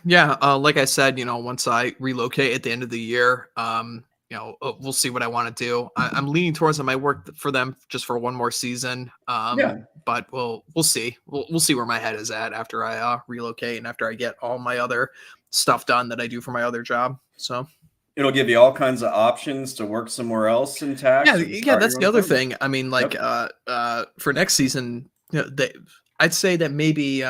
Like I said, once I relocate at the end of the year, we'll see what I want to do. I'm leaning towards I might work for them just for one more season. But we'll see. We'll see where my head is at after I relocate and after I get all my other stuff done that I do for my other job. So it'll give you all kinds of options to work somewhere else in tax. Yeah, that's the other thing. I mean, like for next season, I'd say maybe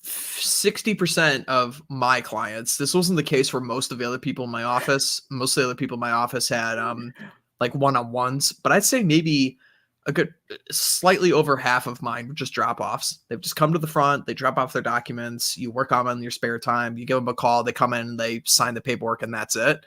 60% of my clients, this wasn't the case for most of the other people in my office. Most of the other people in my office had like one-on-ones, but I'd say maybe a good slightly over half of mine were just drop-offs. They've just come to the front, they drop off their documents, you work on them in your spare time, you give them a call, they come in, they sign the paperwork, and that's it.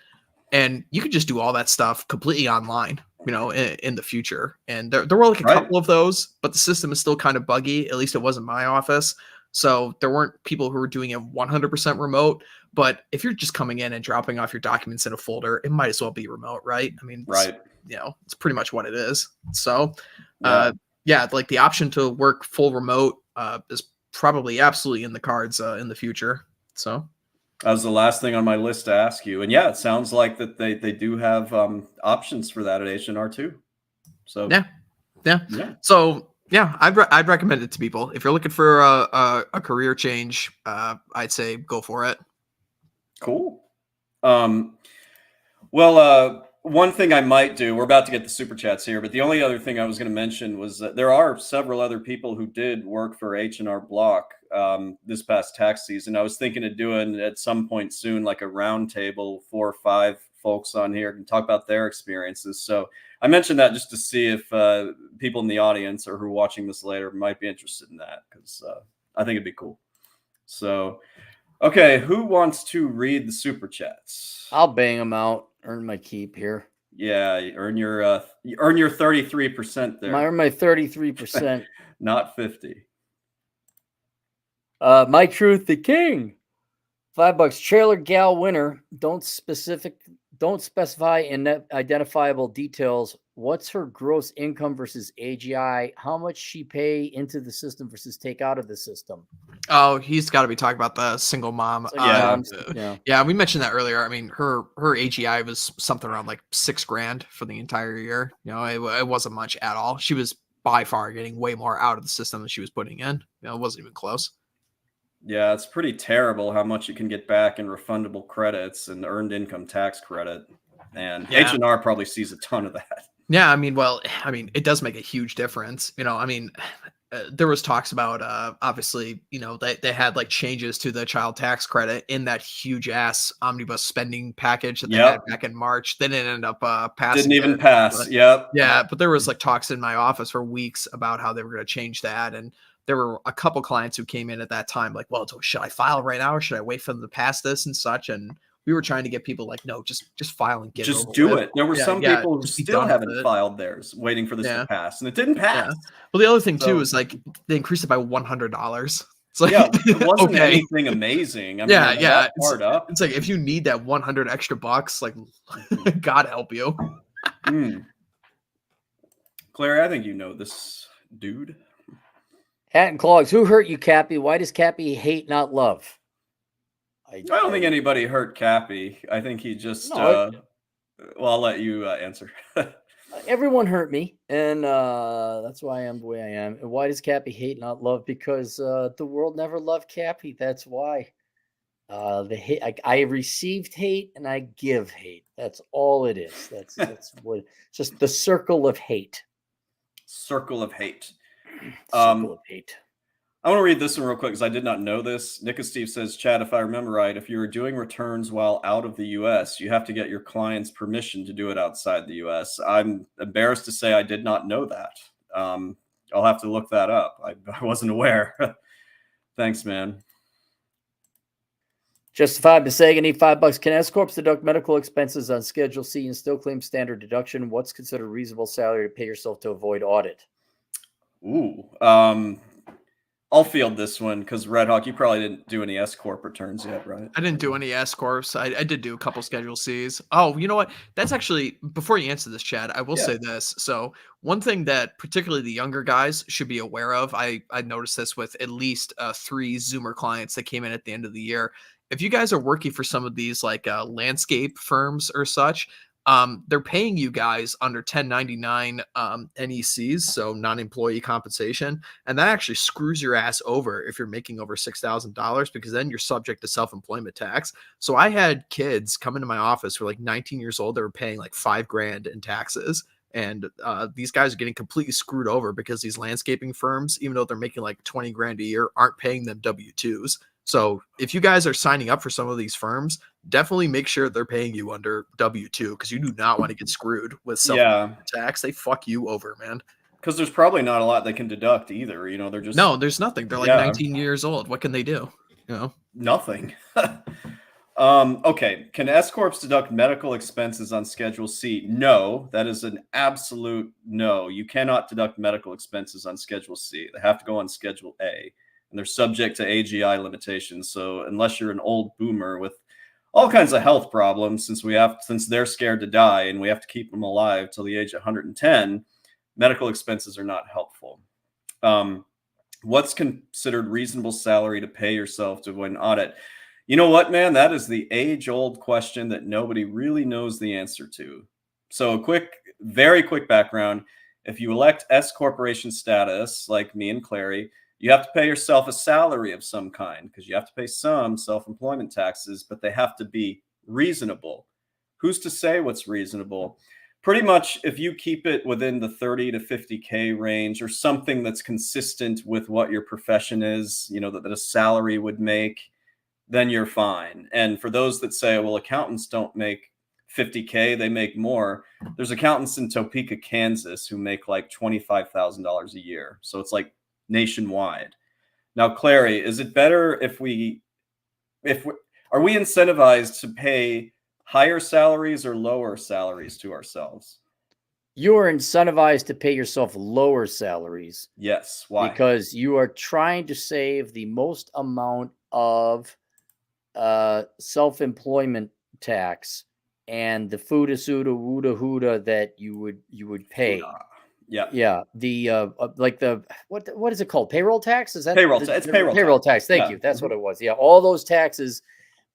and you could just do all that stuff completely online, in the future. And there were like a couple of those, but the system is still kind of buggy. At least it wasn't my office. So there weren't people who were doing it 100% remote. But if you're just coming in and dropping off your documents in a folder, it might as well be remote, right? I mean, it's pretty much what it is. So, like the option to work full remote is probably absolutely in the cards in the future. So that was the last thing on my list to ask you. And yeah, it sounds like that they do have options for that at H&R too. So yeah. So yeah, I'd recommend it to people. If you're looking for a career change, I'd say go for it. Cool. One thing I might do, we're about to get the super chats here, but the only other thing I was going to mention was that there are several other people who did work for H&R Block this past tax season. I was thinking of doing at some point soon, like a round table, 4 or 5 folks on here and talk about their experiences. So I mentioned that just to see if people in the audience or who are watching this later might be interested in that, because I think it'd be cool. So, okay, who wants to read the super chats? I'll bang them out. Earn my keep here. Yeah, you earn your 33% there. I earn my 33%. Not 50. My Truth the King. $5. Trailer gal winner. Don't specify in identifiable details. What's her gross income versus AGI? How much she pay into the system versus take out of the system? Oh, he's got to be talking about the single mom. Yeah, we mentioned that earlier. I mean, her AGI was something around like $6,000 for the entire year. It wasn't much at all. She was by far getting way more out of the system than she was putting in. It wasn't even close. Yeah, it's pretty terrible how much you can get back in refundable credits and earned income tax credit. And H&R probably sees a ton of that. Yeah, I mean, it does make a huge difference. There was talks about, obviously, they had like changes to the child tax credit in that huge ass omnibus spending package that they had back in March. They didn't end up passing. Didn't even pass. Yeah, but there was like talks in my office for weeks about how they were going to change that. And there were a couple clients who came in at that time like, well, should I file right now or should I wait for them to pass this and such? And we were trying to get people like, no, just file and get just it over do with. it. There were some people who still haven't filed theirs, waiting for this to pass, and it didn't pass. Yeah. Well, the other thing too is like they increased it by $100. It's like, it wasn't anything amazing. I mean, it's like if you need that 100 extra bucks, like God help you. Claire, I think you know this dude. Hat and Clogs. Who hurt you, Cappy? Why does Cappy hate, not love? I don't think anybody hurt Cappy. I think he just. Well, I'll let you answer. Everyone hurt me, and that's why I am the way I am. And why does Cappy hate, not love? Because the world never loved Cappy. That's why. The hate. I received hate, and I give hate. That's all it is. That's what. Just the circle of hate. Circle of hate. Circle of hate. I want to read this one real quick because I did not know this. Nick and Steve says, Chad, if I remember right, if you were doing returns while out of the U.S., you have to get your client's permission to do it outside the U.S. I'm embarrassed to say I did not know that. I'll have to look that up. I wasn't aware. Thanks, man. Justified Passaic, need $5. Can S Corps deduct medical expenses on Schedule C and still claim standard deduction? What's considered a reasonable salary to pay yourself to avoid audit? Ooh. I'll field this one because RedHawk, you probably didn't do any S Corp returns yet, right? I didn't do any S Corps. I did do a couple Schedule Cs. Oh, you know what? That's actually, before you answer this, Chad, I will say this. So one thing that particularly the younger guys should be aware of, I noticed this with at least 3 Zoomer clients that came in at the end of the year. If you guys are working for some of these like landscape firms or such, they're paying you guys under 1099 NECs, so non-employee compensation, and that actually screws your ass over if you're making over $6,000 because then you're subject to self-employment tax. So I had kids come into my office who were like 19 years old. They were paying like $5,000 in taxes, and these guys are getting completely screwed over because these landscaping firms, even though they're making like $20,000 a year, aren't paying them W-2s. So if you guys are signing up for some of these firms, definitely make sure they're paying you under W-2 because you do not want to get screwed with self-employment tax. They fuck you over, man. Because there's probably not a lot they can deduct either. They're just there's nothing. They're like 19 years old. What can they do? Nothing. Okay. Can S corps deduct medical expenses on Schedule C? No, that is an absolute no. You cannot deduct medical expenses on Schedule C. They have to go on Schedule A, and they're subject to AGI limitations. So unless you're an old boomer with all kinds of health problems, since they're scared to die and we have to keep them alive till the age of 110, medical expenses are not helpful. What's considered reasonable salary to pay yourself to avoid an audit? You know what, man? That is the age-old question that nobody really knows the answer to. So very quick background. If you elect S corporation status, like me and Clary, you have to pay yourself a salary of some kind because you have to pay some self-employment taxes, but they have to be reasonable. Who's to say what's reasonable? Pretty much if you keep it within the 30 to 50K range or something that's consistent with what your profession is, that a salary would make, then you're fine. And for those that say, well, accountants don't make 50K, they make more. There's accountants in Topeka, Kansas who make like $25,000 a year. So it's like nationwide. Now, Clary, is it better are we incentivized to pay higher salaries or lower salaries to ourselves? You are incentivized to pay yourself lower salaries. Yes. Why? Because you are trying to save the most amount of self-employment tax and the fuda suda wooda huda that you would pay. Yeah. The like the what is it called? Payroll tax? Is that payroll? It's payroll tax. Thank you. That's what it was. Yeah, all those taxes.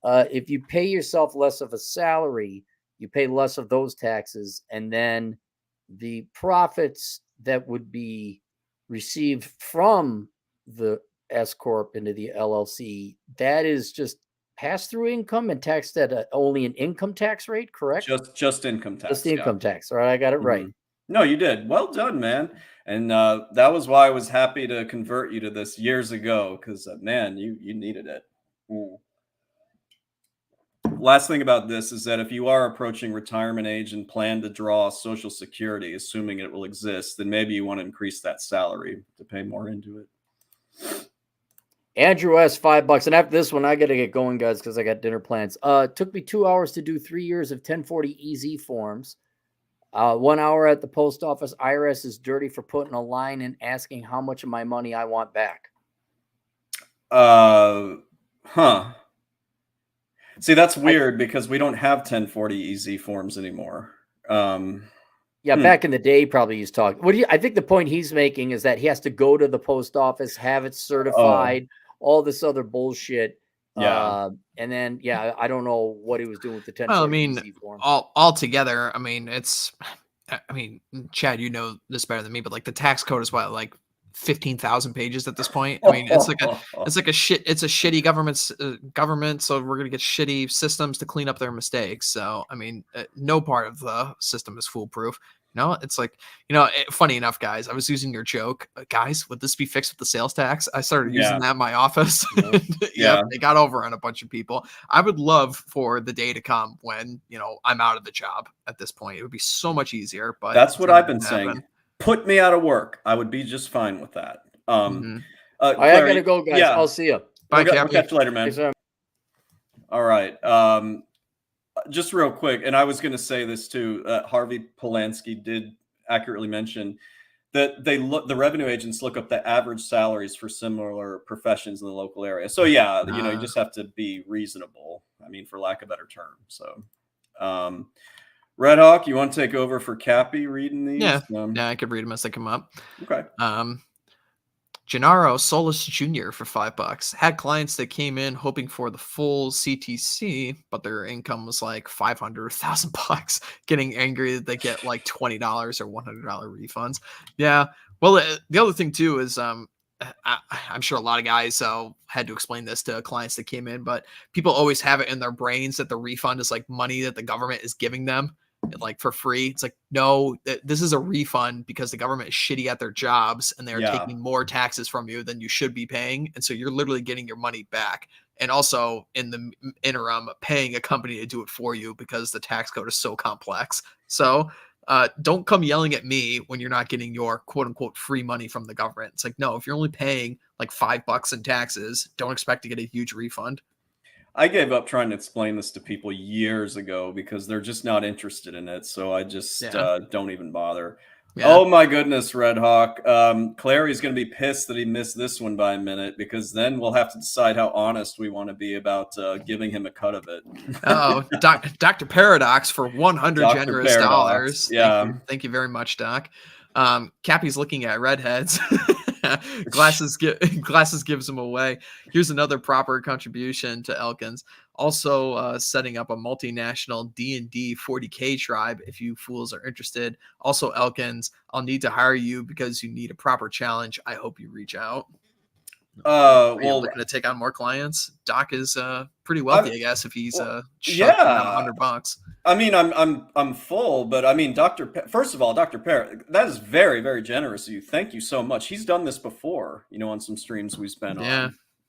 If you pay yourself less of a salary, you pay less of those taxes, and then the profits that would be received from the S corp into the LLC, that is just pass-through income and taxed at only an income tax rate, correct? Just income tax. Just the income tax. All right, I got it right. No, you did. Well done, man. And that was why I was happy to convert you to this years ago, because man, you needed it. Last thing about this is that if you are approaching retirement age and plan to draw Social Security, assuming it will exist, then maybe you want to increase that salary to pay more into it. Andrew S. $5. And after this one, I got to get going, guys, because I got dinner plans. It took me 2 hours to do 3 years of 1040 EZ forms. 1 hour at the post office. IRS is dirty for putting a line and asking how much of my money I want back. See, that's weird because we don't have 1040 EZ forms anymore. Back in the day, probably he's talking. I think the point he's making is that he has to go to the post office, have it certified, all this other bullshit. Yeah. And then, I don't know what he was doing with the 1040 EZ form. All together, Chad, you know this better than me, but like the tax code is what, like 15,000 pages at this point. I mean, it's a shitty government. So we're going to get shitty systems to clean up their mistakes. So, I mean, no part of the system is foolproof. It's like, funny enough, guys, I was using your joke, guys, would this be fixed with the sales tax? I started using that in my office. They got over on a bunch of people. I would love for the day to come when, I'm out of the job at this point. It would be so much easier, but that's what I've been saying. Put me out of work. I would be just fine with that. I gotta go, guys. I'll see you. Bye, we'll catch you later, man. All right. Just real quick, and I was going to say this too. Harvey Polanski did accurately mention that the revenue agents look up the average salaries for similar professions in the local area. So you just have to be reasonable. I mean, for lack of a better term. So, RedHawk, you want to take over for Cappy reading these? Yeah, I could read them as they come up. Okay. Gennaro Solis Jr. for $5 had clients that came in hoping for the full CTC, but their income was like $500,000, getting angry that they get like $20 or $100 refunds. Yeah. Well, the other thing too is, I'm sure a lot of guys had to explain this to clients that came in, but people always have it in their brains that the refund is like money that the government is giving them, like for free. It's like, no, this is a refund because the government is shitty at their jobs and they're taking more taxes from you than you should be paying. And so you're literally getting your money back. And also in the interim, paying a company to do it for you because the tax code is so complex. So don't come yelling at me when you're not getting your quote unquote free money from the government. It's like, no, if you're only paying like $5 in taxes, don't expect to get a huge refund. I gave up trying to explain this to people years ago because they're just not interested in it. So I just don't even bother. Yeah. Oh my goodness, RedHawk. Clary's going to be pissed that he missed this one by a minute because then we'll have to decide how honest we want to be about giving him a cut of it. Oh, Dr. Paradox for 100 Dr. generous Paradox, dollars. yeah. Thank you very much, Doc. Cappy's looking at redheads. Glasses gives them away. Here's another proper contribution to Elkins. Also setting up a multinational D&D 40K tribe if you fools are interested. Also, Elkins, I'll need to hire you because you need a proper challenge. I hope you reach out. Are you looking to take on more clients? Doc is pretty wealthy, I guess, if he's shoved around $100. I mean, I'm full, but I mean, first of all, Dr. Parrot, that is very, very generous of you. Thank you so much. He's done this before, on some streams we've been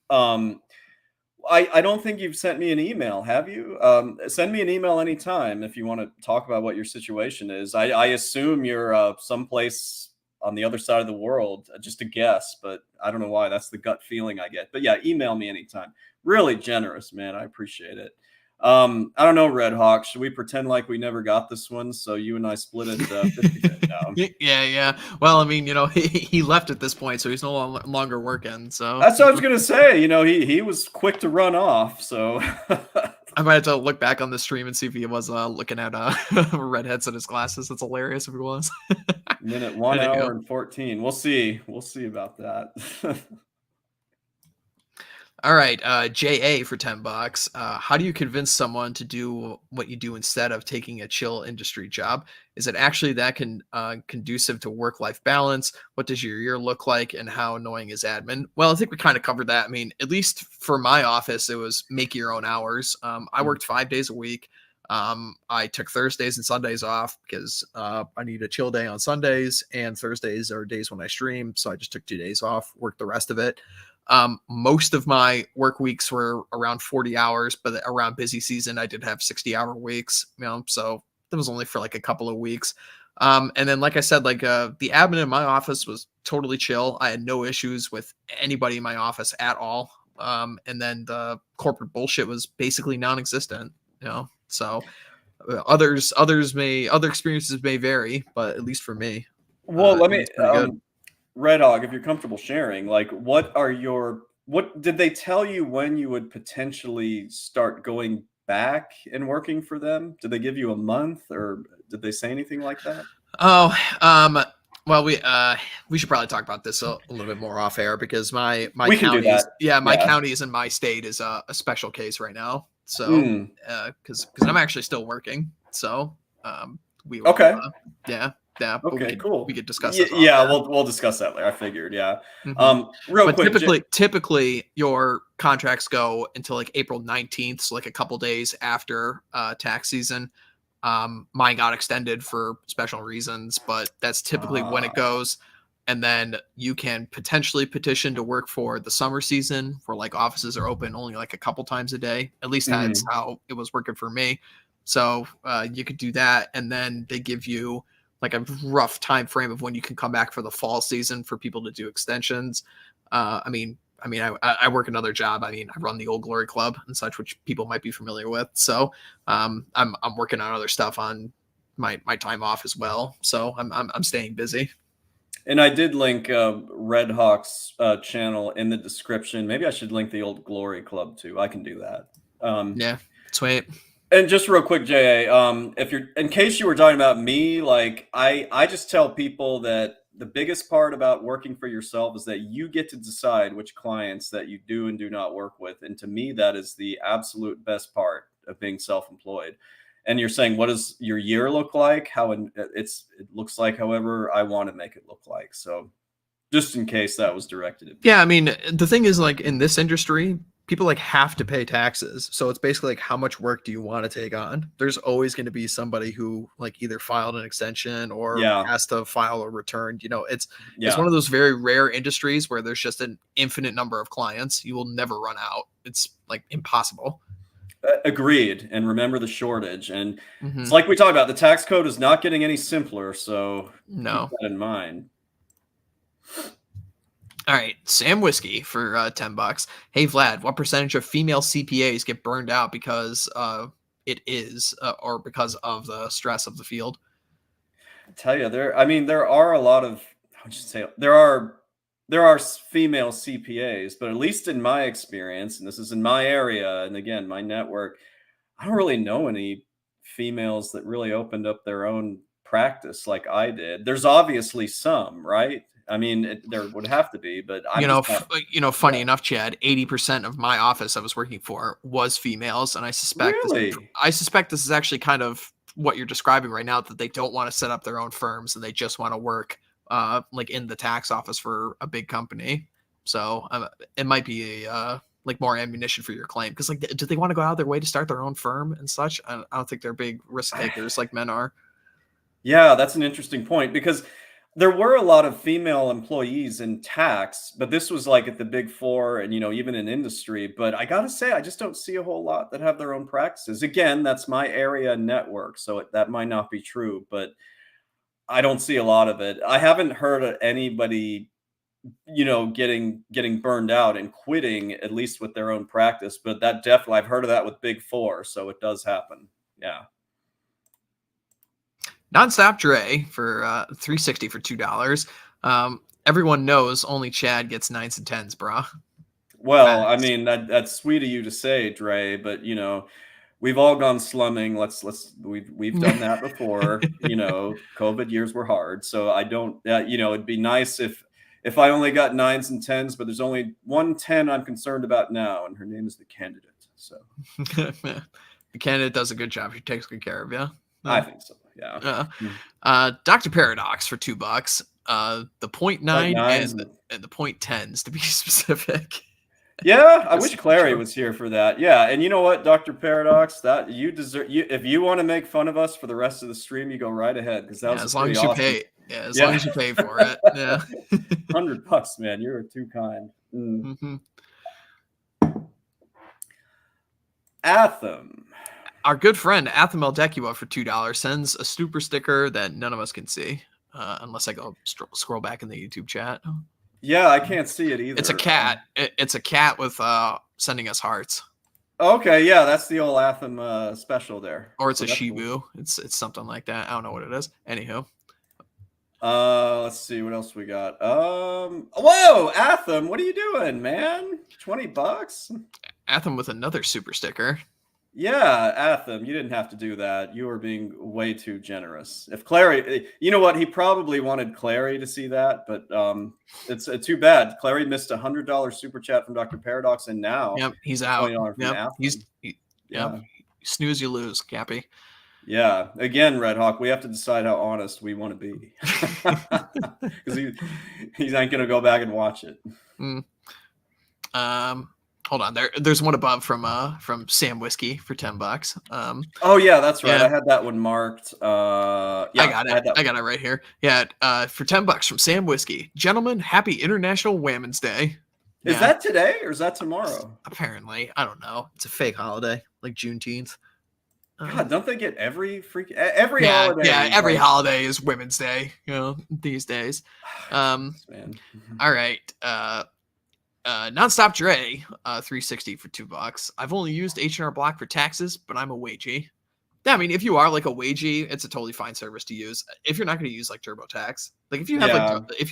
on. I don't think you've sent me an email, have you? Send me an email anytime if you want to talk about what your situation is. I assume you're someplace on the other side of the world, just a guess, but I don't know why. That's the gut feeling I get. But yeah, email me anytime. Really generous, man. I appreciate it. I don't know, RedHawk. Should we pretend like we never got this one? So you and I split it 50-50 now. Yeah. Well, I mean, he left at this point, so he's no longer working. So that's what I was gonna say. He was quick to run off. So I might have to look back on the stream and see if he was looking at redheads in his glasses. That's hilarious if he was. Minute 1 hour and 14. We'll see. We'll see about that. All right, JA for $10. How do you convince someone to do what you do instead of taking a chill industry job? Is it actually that conducive to work-life balance? What does your year look like, and how annoying is admin? Well, I think we kind of covered that. I mean, at least for my office, it was make your own hours. I worked 5 days a week. I took Thursdays and Sundays off because I need a chill day on Sundays, and Thursdays are days when I stream. So I just took 2 days off, worked the rest of it. Most of my work weeks were around 40 hours, but around busy season, I did have 60-hour weeks, so that was only for like a couple of weeks. And then, like I said, the admin in my office was totally chill. I had no issues with anybody in my office at all. And then the corporate bullshit was basically non-existent, so other experiences may vary, but at least for me, well, let me, RedHawk, if you're comfortable sharing, what did they tell you when you would potentially start going back and working for them? Did they give you a month, or did they say anything like that? Well, we should probably talk about this a little bit more off air because my counties in my state is a special case right now. So, because I'm actually still working, so yeah. Okay, cool. We could discuss that. Yeah, we'll discuss that later. I figured. Yeah. Real quick. Typically, your contracts go until like April 19th, so like a couple days after tax season. Mine got extended for special reasons, but that's typically when it goes. And then you can potentially petition to work for the summer season, where like offices are open only like a couple times a day. At least that's how it was working for me. So you could do that, and then they give you like a rough time frame of when you can come back for the fall season for people to do extensions. I work another job. I run the Old Glory Club and such, which people might be familiar with. So I'm working on other stuff on my time off as well. So I'm staying busy. And I did link RedHawk's channel in the description. Maybe I should link the Old Glory Club too. I can do that. Yeah, sweet. And just real quick, JA, in case you were talking about me, I just tell people that the biggest part about working for yourself is that you get to decide which clients that you do and do not work with. And to me, that is the absolute best part of being self-employed. And you're saying, what does your year look like? It looks like however I want to make it look like. So just in case that was directed at me. Yeah, the thing is, in this industry, people have to pay taxes. So it's basically how much work do you want to take on? There's always going to be somebody who either filed an extension or has to file a return. It's one of those very rare industries where there's just an infinite number of clients. You will never run out. It's impossible. Agreed. And remember the shortage. And it's like we talked about, the tax code is not getting any simpler. So keep that in mind. All right, Sam Whiskey for $10. Hey Vlad, what percentage of female CPAs get burned out because or because of the stress of the field? I tell you, there are a lot of, I would just say there are female CPAs, but at least in my experience, and this is in my area, and again, my network, I don't really know any females that really opened up their own practice like I did. There's obviously some, right? I mean, there would have to be, but I'm just not. Funny Yeah. enough, Chad, 80% of my office I was working for was females, and I suspect Really? this is actually kind of what you're describing right now, that they don't want to set up their own firms and they just want to work like in the tax office for a big company. So it might be like more ammunition for your claim, because like, do they want to go out of their way to start their own firm and such? I don't think they're big risk takers like men are. Yeah, that's an interesting point because there were a lot of female employees in tax, but this was like at the big four and, even in industry. But I got to say, I just don't see a whole lot that have their own practices. Again, that's my area network. So that might not be true, but I don't see a lot of it. I haven't heard of anybody, getting burned out and quitting, at least with their own practice. But that definitely, I've heard of that with big four. So it does happen. Yeah. Nonstop Dre for $3.60 for $2. Everyone knows only Chad gets 9s and 10s, brah. Well, Facts. I mean, that's sweet of you to say, Dre, but we've all gone slumming. We've done that before. COVID years were hard, so I don't. It'd be nice if I only got 9s and 10s, but there's only one 10 I'm concerned about now, and her name is the candidate. So the candidate does a good job. She takes good care of you. I think so. Yeah. Dr. Paradox for $2. The 0.9 nines and the 0.10s to be specific. Yeah, I wish Clary was here for that. Yeah, and you know what, Dr. Paradox, that you deserve. If you want to make fun of us for the rest of the stream, you go right ahead, because that was as long as awesome. you pay. Yeah, as long as you pay for it. Yeah, $100, man. You're too kind. Mm-hmm. Atham. Our good friend Atham Eldekua for $2 sends a super sticker that none of us can see, unless I go scroll back in the YouTube chat. Yeah, I can't see it either. It's a cat. It's a cat with sending us hearts. Okay, yeah, that's the old Atham special there. Or it's a Shibu. Cool. It's something like that. I don't know what it is. Anywho. Let's see what else we got. Whoa, Atham, what are you doing, man? $20? Atham with another super sticker. Yeah, Atham, you didn't have to do that. You were being way too generous. If Clary, you know what? He probably wanted Clary to see that, but it's too bad. Clary missed $100 super chat from Dr. Paradox, and now he's out. Yep, snooze, you lose, Cappy. Yeah, again, RedHawk, we have to decide how honest we want to be, because he's not going to go back and watch it. Hold on, there's one above from Sam Whiskey for $10. Oh yeah, that's right. Yeah. I had that one marked. Yeah, I got it right here. Yeah, for $10 from Sam Whiskey. Gentlemen, happy International Women's Day. Is that today or is that tomorrow? Apparently, I don't know. It's a fake holiday, like Juneteenth. God, don't they get every holiday? Yeah, every holiday is Women's Day, these days. Man. All right. Nonstop Dre, $3.60 for $2. I've only used H&R Block for taxes, but I'm a wagee. Yeah, I mean, if you are like a wagee, it's a totally fine service to use. If you're not going to use like TurboTax, like if you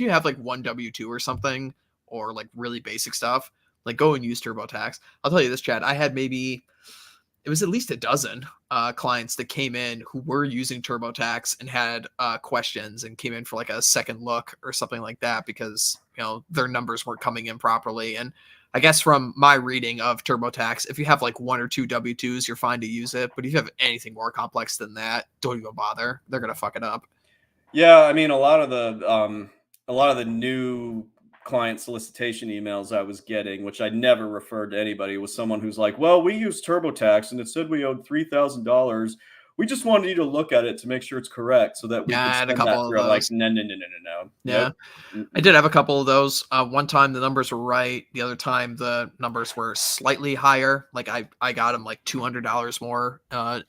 have like one W-2 or something, or like really basic stuff, like go and use TurboTax. I'll tell you this, Chad. I had it was at least a dozen clients that came in who were using TurboTax and had questions and came in for like a second look or something like that, because their numbers weren't coming in properly. And I guess from my reading of TurboTax, if you have like one or two W-2s, you're fine to use it. But if you have anything more complex than that, don't even bother. They're gonna fuck it up. Yeah, I mean, a lot of the new client solicitation emails I was getting, which I never referred to anybody, was someone who's like, well, we used TurboTax and it said we owed $3,000. We just wanted you to look at it to make sure it's correct so that we could send that through. Like, no. Yeah. Nope. I did have a couple of those. One time the numbers were right. The other time the numbers were slightly higher. Like I got them like $200 more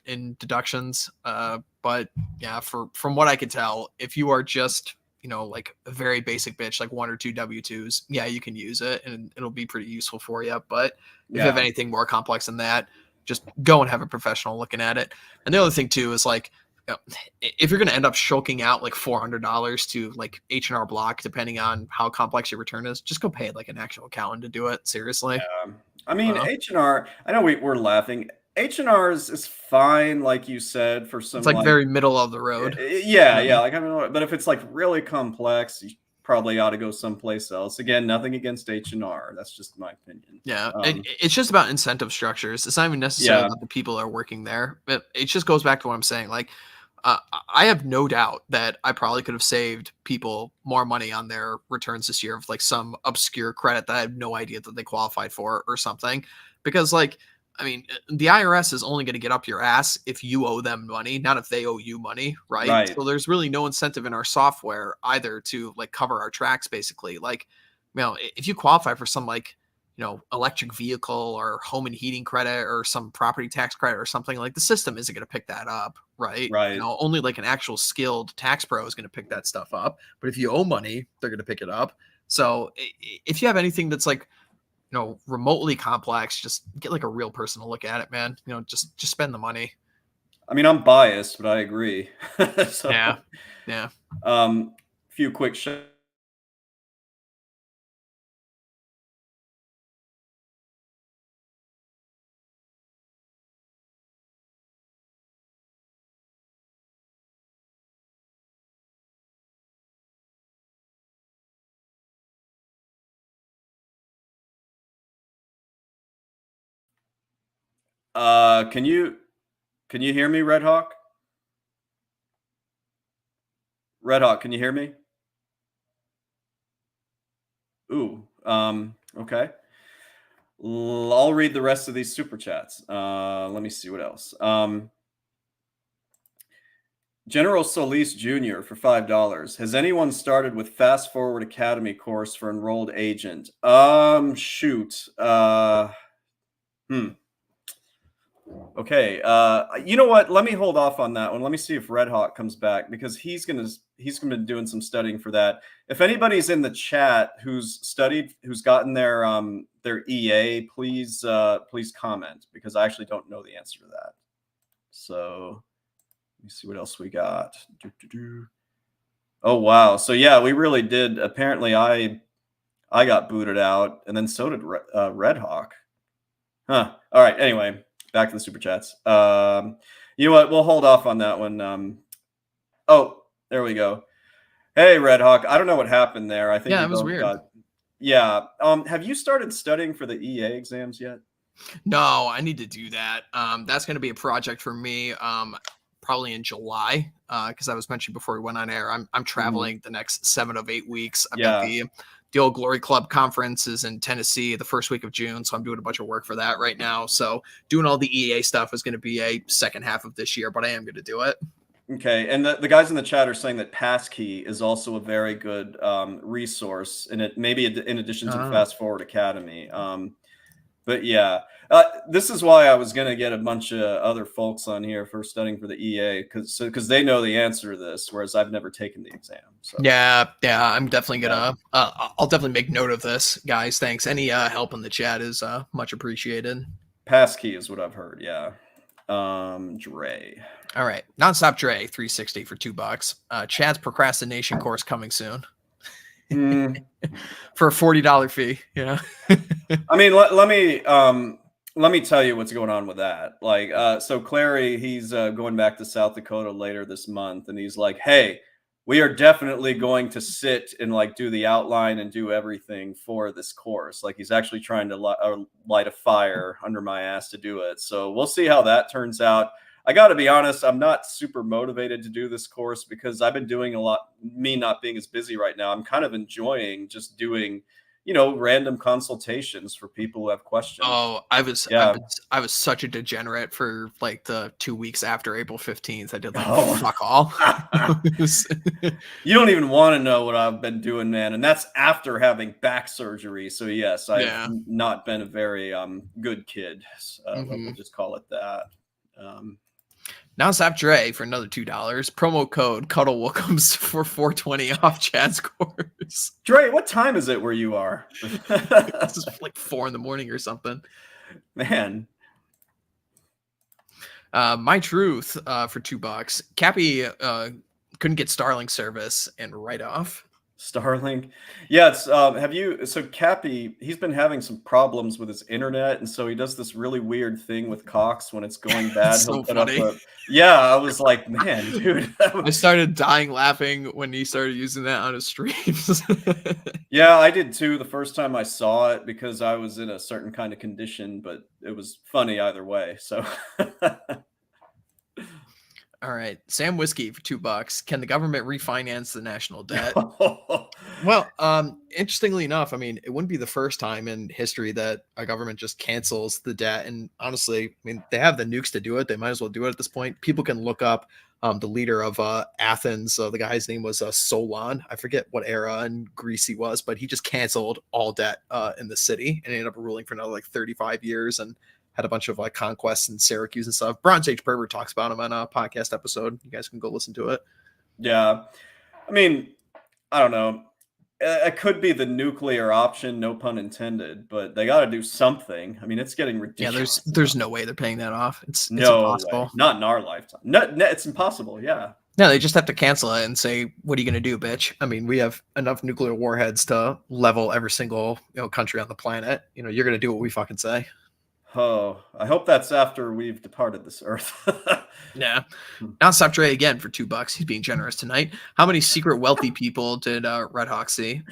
in deductions. But yeah, from what I could tell, if you are just like a very basic bitch, like 1 or 2 W-2s, yeah, you can use it and it'll be pretty useful for you. But if you have anything more complex than that, just go and have a professional looking at it. And the other thing too is like, if you're going to end up shulking out like $400 to like H&R Block, depending on how complex your return is, just go pay like an actual accountant to do it. Seriously. I mean, H&R, I know we're laughing. H&R is fine, like you said, for some It's like very middle of the road. Yeah. Like, I don't know, but if it's like really complex, you probably ought to go someplace else. Again, nothing against H&R. That's just my opinion. Yeah, it's just about incentive structures. It's not even necessarily about the people that are working there. It just goes back to what I'm saying. Like, I have no doubt that I probably could have saved people more money on their returns this year of like some obscure credit that I had no idea that they qualified for or something. Because like, I mean, the IRS is only going to get up your ass if you owe them money, not if they owe you money, right? So there's really no incentive in our software either to like cover our tracks, basically. Like, if you qualify for some like, electric vehicle or home and heating credit or some property tax credit or something, like the system isn't going to pick that up, right? Only like an actual skilled tax pro is going to pick that stuff up. But if you owe money, they're going to pick it up. So if you have anything that's like, remotely complex, just get like a real person to look at it, man. Just spend the money. I mean, I'm biased, but I agree. So, yeah. Few quick can you hear me, RedHawk? RedHawk, can you hear me? Ooh, okay. I'll read the rest of these super chats. Let me see what else. General Solis Jr. for $5. Has anyone started with Fast Forward Academy course for enrolled agent? Shoot. Okay. You know what? Let me hold off on that one. Let me see if RedHawk comes back because he's gonna be doing some studying for that. If anybody's in the chat who's studied, who's gotten their EA, please comment because I actually don't know the answer to that. So let me see what else we got. Oh wow. So yeah, we really did. Apparently, I got booted out, and then so did RedHawk. Huh. All right. Anyway. Back to the super chats. You know what? We'll hold off on that one. Oh, there we go. Hey, RedHawk. I don't know what happened there. I think it was weird. Have you started studying for the EA exams yet? No, I need to do that. That's going to be a project for me. Probably in July, because I was mentioning before we went on air. I'm traveling the next 7 of 8 weeks. I've got the old Glory Club conference is in Tennessee the first week of June. So I'm doing a bunch of work for that right now. So doing all the EA stuff is going to be a second half of this year, but I am going to do it. Okay. And the guys in the chat are saying that Passkey is also a very good resource, and it maybe in addition to the Fast Forward Academy. But yeah, this is why I was going to get a bunch of other folks on here for studying for the EA because they know the answer to this, whereas I've never taken the exam. So. Yeah, I'm definitely gonna. I'll definitely make note of this, guys. Thanks. Any help in the chat is much appreciated. Passkey is what I've heard. Yeah. Dre. All right, Nonstop Dre 360 for $2. Chad's procrastination course coming soon. For a $40 fee, I mean, let me tell you what's going on with that. Like, so Clary, he's going back to South Dakota later this month, and he's like, "Hey, we are definitely going to sit and like do the outline and do everything for this course." Like, he's actually trying to light a fire under my ass to do it. So we'll see how that turns out. I got to be honest, I'm not super motivated to do this course because I've been doing a lot, me not being as busy right now. I'm kind of enjoying just doing, random consultations for people who have questions. Oh, I was such a degenerate for like the 2 weeks after April 15th. I did like fuck all. You don't even want to know what I've been doing, man. And that's after having back surgery. So yes, I've not been a very good kid. We'll just call it that. Nonstop Dre for another $2. Promo code Cuddlewookums for 420 off Chad's course. Dre, what time is it where you are? This is like 4 a.m. or something. Man. My Truth for $2. Cappy couldn't get Starlink service and write off. Starlink. Yeah, it's so Cappy, he's been having some problems with his internet, and so he does this really weird thing with Cox when it's going bad. So He'll put funny. up yeah, I was like, man, dude. I started dying laughing when he started using that on his streams. Yeah, I did too the first time I saw it because I was in a certain kind of condition, but it was funny either way. So All right, Sam Whiskey for $2. Can the government refinance the national debt? Well, interestingly enough, I mean, it wouldn't be the first time in history that a government just cancels the debt. And honestly, I mean, they have the nukes to do it. They might as well do it at this point. People can look up the leader of Athens. The guy's name was Solon. I forget what era in Greece he was, but he just canceled all debt in the city and ended up ruling for another like 35 years and had a bunch of like conquests in Syracuse and stuff. Bronze Age Pervert talks about him on a podcast episode. You guys can go listen to it. Yeah. I mean, I don't know. It could be the nuclear option, no pun intended, but they got to do something. I mean, it's getting ridiculous. Yeah, there's no way they're paying that off. It's no impossible. Way. Not in our lifetime. No, it's impossible. Yeah. No, they just have to cancel it and say, "What are you going to do, bitch?" I mean, we have enough nuclear warheads to level every single country on the planet. You're going to do what we fucking say. Oh, I hope that's after we've departed this earth. Yeah. Nonstop Dre again for $2. He's being generous tonight. How many secret wealthy people did RedHawk see?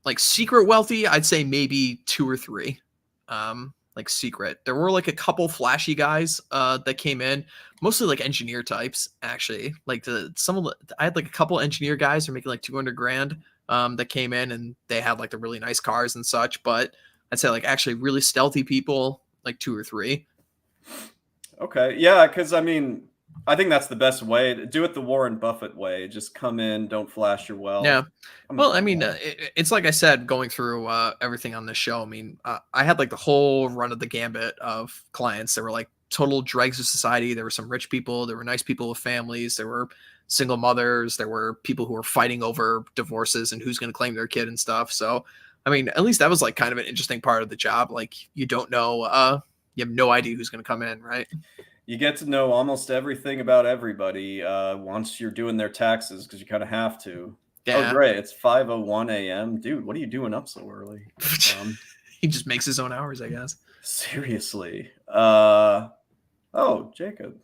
Like secret wealthy, I'd say maybe 2 or 3. Like secret. There were like a couple flashy guys that came in, mostly like engineer types, actually. Like I had like a couple engineer guys who are making like 200 grand that came in and they had like the really nice cars and such, but I'd say like actually really stealthy people, like 2 or 3. Okay. Yeah. Cause I mean, I think that's the best way to do it. The Warren Buffett way. Just come in, don't flash your wealth. Yeah. Well, I mean, it's like I said, going through everything on this show. I mean, I had like the whole run of the gambit of clients. There were like total dregs of society. There were some rich people. There were nice people with families. There were single mothers. There were people who were fighting over divorces and who's going to claim their kid and stuff. So, I mean, at least that was like kind of an interesting part of the job. Like you don't know, you have no idea who's going to come in, right? You get to know almost everything about everybody once you're doing their taxes because you kind of have to. Yeah. Oh, great. It's 5:01 a.m. Dude, what are you doing up so early? He just makes his own hours, I guess. Seriously. Jacob.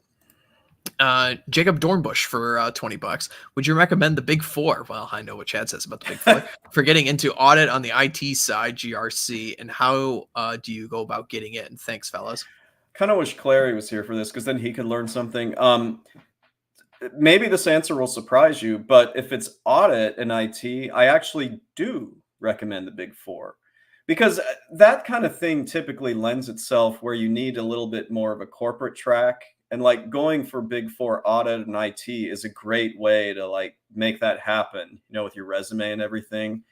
Jacob Dornbush for $20. Would you recommend the Big Four? Well, I know what Chad says about the Big Four for getting into audit on the IT side, GRC, and how do you go about getting it? And thanks, fellas. Kind of wish Clary was here for this because then he could learn something. Maybe this answer will surprise you, but if it's audit and IT, I actually do recommend the Big Four because that kind of thing typically lends itself where you need a little bit more of a corporate track. And like going for Big Four audit and IT is a great way to like make that happen, with your resume and everything.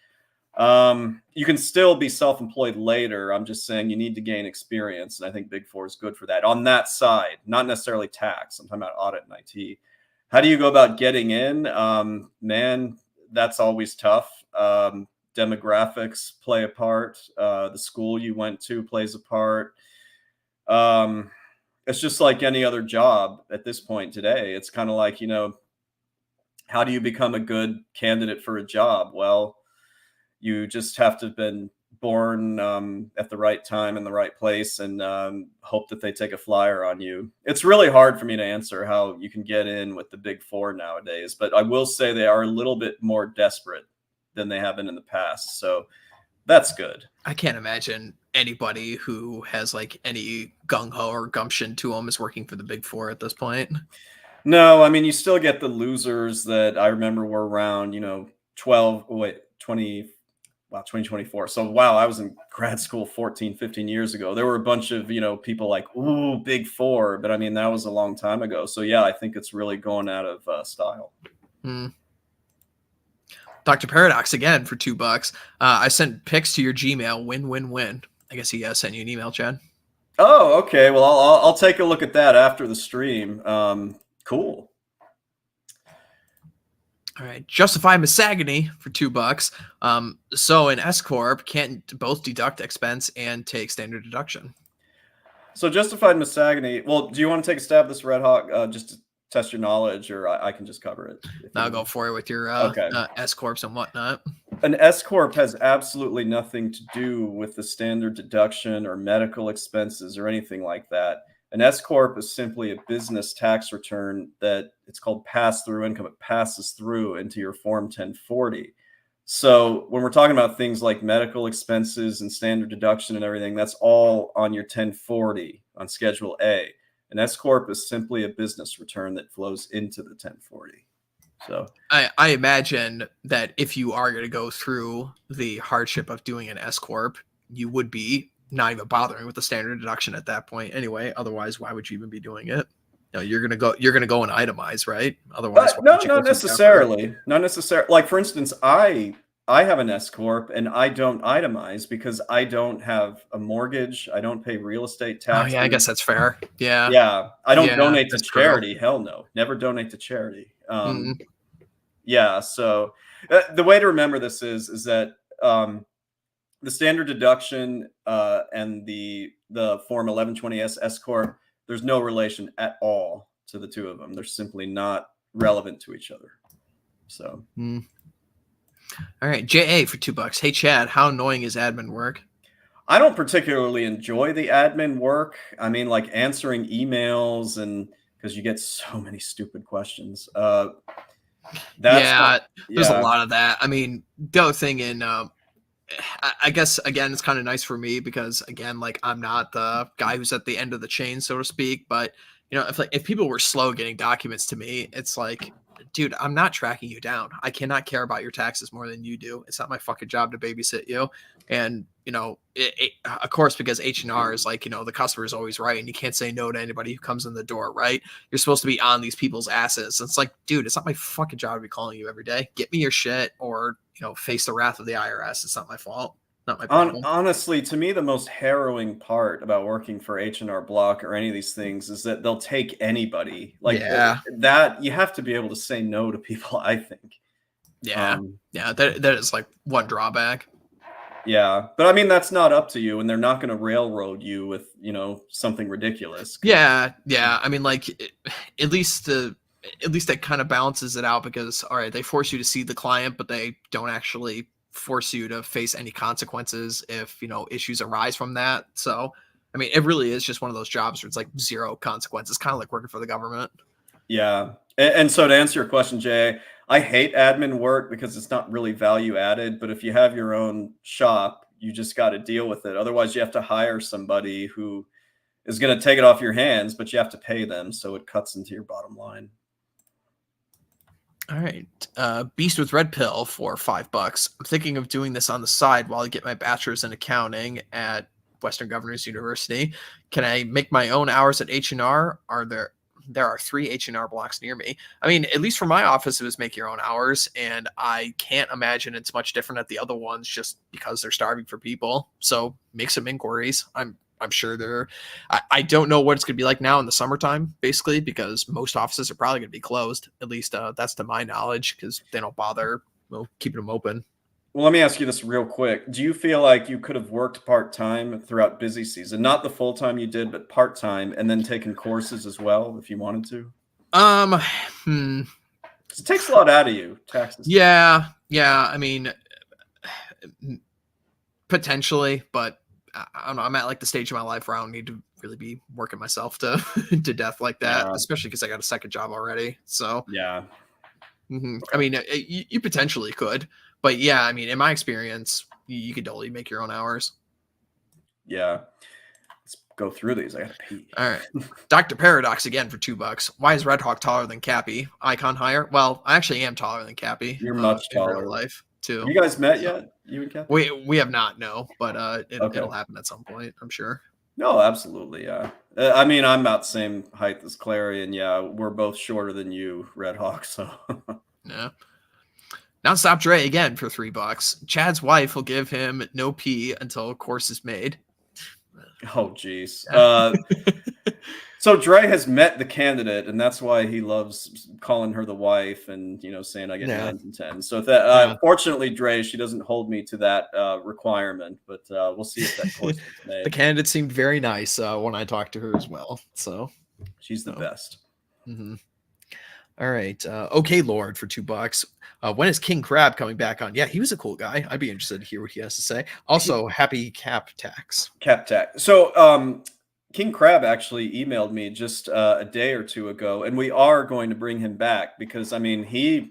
You can still be self-employed later. I'm just saying you need to gain experience. And I think Big Four is good for that on that side, not necessarily tax. I'm talking about audit and IT. How do you go about getting in? Man, that's always tough. Demographics play a part. The school you went to plays a part. It's just like any other job at this point today. It's kind of like, how do you become a good candidate for a job? Well, you just have to have been born at the right time in the right place and hope that they take a flyer on you. It's really hard for me to answer how you can get in with the Big Four nowadays, but I will say they are a little bit more desperate than they have been in the past. So that's good. I can't imagine anybody who has like any gung-ho or gumption to them is working for the Big Four at this point. No, I mean, you still get the losers that I remember were around, 2024. So, wow, I was in grad school 14, 15 years ago. There were a bunch of, people like, ooh, Big Four. But I mean, that was a long time ago. So, yeah, I think it's really going out of style. Dr. Paradox again for $2. I sent pics to your Gmail. Win, win, win. I guess he sent you an email, Chad. Oh, okay. Well, I'll take a look at that after the stream. Cool. All right, justify misogamy for $2. So an S corp can't both deduct expense and take standard deduction. So justified misogamy. Well, do you want to take a stab at this, RedHawk, just to test your knowledge, or I can just cover it? I'll go for it with your Okay. S corps and whatnot. An S corp has absolutely nothing to do with the standard deduction or medical expenses or anything like that. An S corp is simply a business tax return that it's called pass-through income. It passes through into your Form 1040. So when we're talking about things like medical expenses and standard deduction and everything, that's all on your 1040 on Schedule A. An S corp is simply a business return that flows into the 1040. So I imagine that if you are going to go through the hardship of doing an S corp, you would be not even bothering with the standard deduction at that point anyway. Otherwise, why would you even be doing it? No, you're gonna go and itemize, right? Otherwise, no, not necessarily. Not necessarily. Like, for instance, I have an S corp and I don't itemize because I don't have a mortgage. I don't pay real estate taxes. Oh yeah, I guess that's fair. Yeah. Yeah. I don't donate to that's true. charity. Hell no. Never donate to charity. Yeah. So the way to remember this is that the standard deduction and the Form 1120S S corp, there's no relation at all to the two of them. They're simply not relevant to each other. So. All right, JA for $2. Hey Chad, how annoying is admin work? I don't particularly enjoy the admin work. I mean, like answering emails, and because you get so many stupid questions. There's a lot of that. I mean, the other thing I guess, again, it's kind of nice for me because, again, like I'm not the guy who's at the end of the chain, so to speak. But, if people were slow getting documents to me, it's like, dude, I'm not tracking you down. I cannot care about your taxes more than you do. It's not my fucking job to babysit you. And, of course, because H&R is like, the customer is always right. And you can't say no to anybody who comes in the door, right? You're supposed to be on these people's asses. And it's like, dude, it's not my fucking job to be calling you every day. Get me your shit or, face the wrath of the IRS. It's not my fault. Not my problem. Honestly, to me, the most harrowing part about working for H&R Block or any of these things is that they'll take anybody. Like that, you have to be able to say no to people, I think. Yeah. That is like one drawback. Yeah. But I mean, that's not up to you, and they're not going to railroad you with, something ridiculous. Yeah. I mean, like, at least that kind of balances it out because, all right, they force you to see the client, but they don't actually force you to face any consequences if, issues arise from that. So, I mean, it really is just one of those jobs where it's like zero consequences, kind of like working for the government. Yeah. And so to answer your question, Jay, I hate admin work because it's not really value added. But if you have your own shop, you just got to deal with it. Otherwise, you have to hire somebody who is going to take it off your hands, but you have to pay them. So it cuts into your bottom line. All right. Beast with Red Pill for $5. I'm thinking of doing this on the side while I get my bachelor's in accounting at Western Governors University. Can I make my own hours at H&R? There are 3 H&R blocks near me. I mean, at least for my office, it was make your own hours, and I can't imagine it's much different at the other ones just because they're starving for people. So make some inquiries. I'm sure I don't know what it's going to be like now in the summertime, basically, because most offices are probably going to be closed. At least that's to my knowledge, because they don't bother keeping them open. Well, let me ask you this real quick. Do you feel like you could have worked part-time throughout busy season? Not the full-time you did, but part-time, and then taken courses as well if you wanted to? It takes a lot out of you, taxes. Yeah. I mean, potentially, but I don't know. I'm at like the stage of my life where I don't need to really be working myself to death like that, especially because I got a second job already. So yeah. I mean, you potentially could, but yeah, I mean, in my experience, you could totally make your own hours. Yeah. Let's go through these. I gotta pee. All right. Dr. Paradox again for $2. Why is RedHawk taller than Cappy? Icon higher? Well, I actually am taller than Cappy. You're much taller. In real life too. You guys met yet? You and Cappy? We have not, no, but it'll happen at some point, I'm sure. No, absolutely, yeah. I mean, I'm about the same height as Clary, and yeah, we're both shorter than you, RedHawk. So yeah. Nonstop Dre again for $3. Chad's wife will give him no pee until a course is made. Oh, geez. Yeah. So Dre has met the candidate, and that's why he loves calling her the wife and, saying I get Yeah. 9s and 10s. So if that, Yeah. fortunately, Dre, she doesn't hold me to that requirement, but we'll see if that course gets The made. candidate seemed very nice when I talked to her as well. So She's the best. Mm-hmm. All right. Okay, Lord, for $2. When is King Crab coming back on? Yeah, he was a cool guy. I'd be interested to hear what he has to say. Also, happy Cap Tax. Cap Tech. So King Crab actually emailed me just a day or two ago, and we are going to bring him back because, I mean, you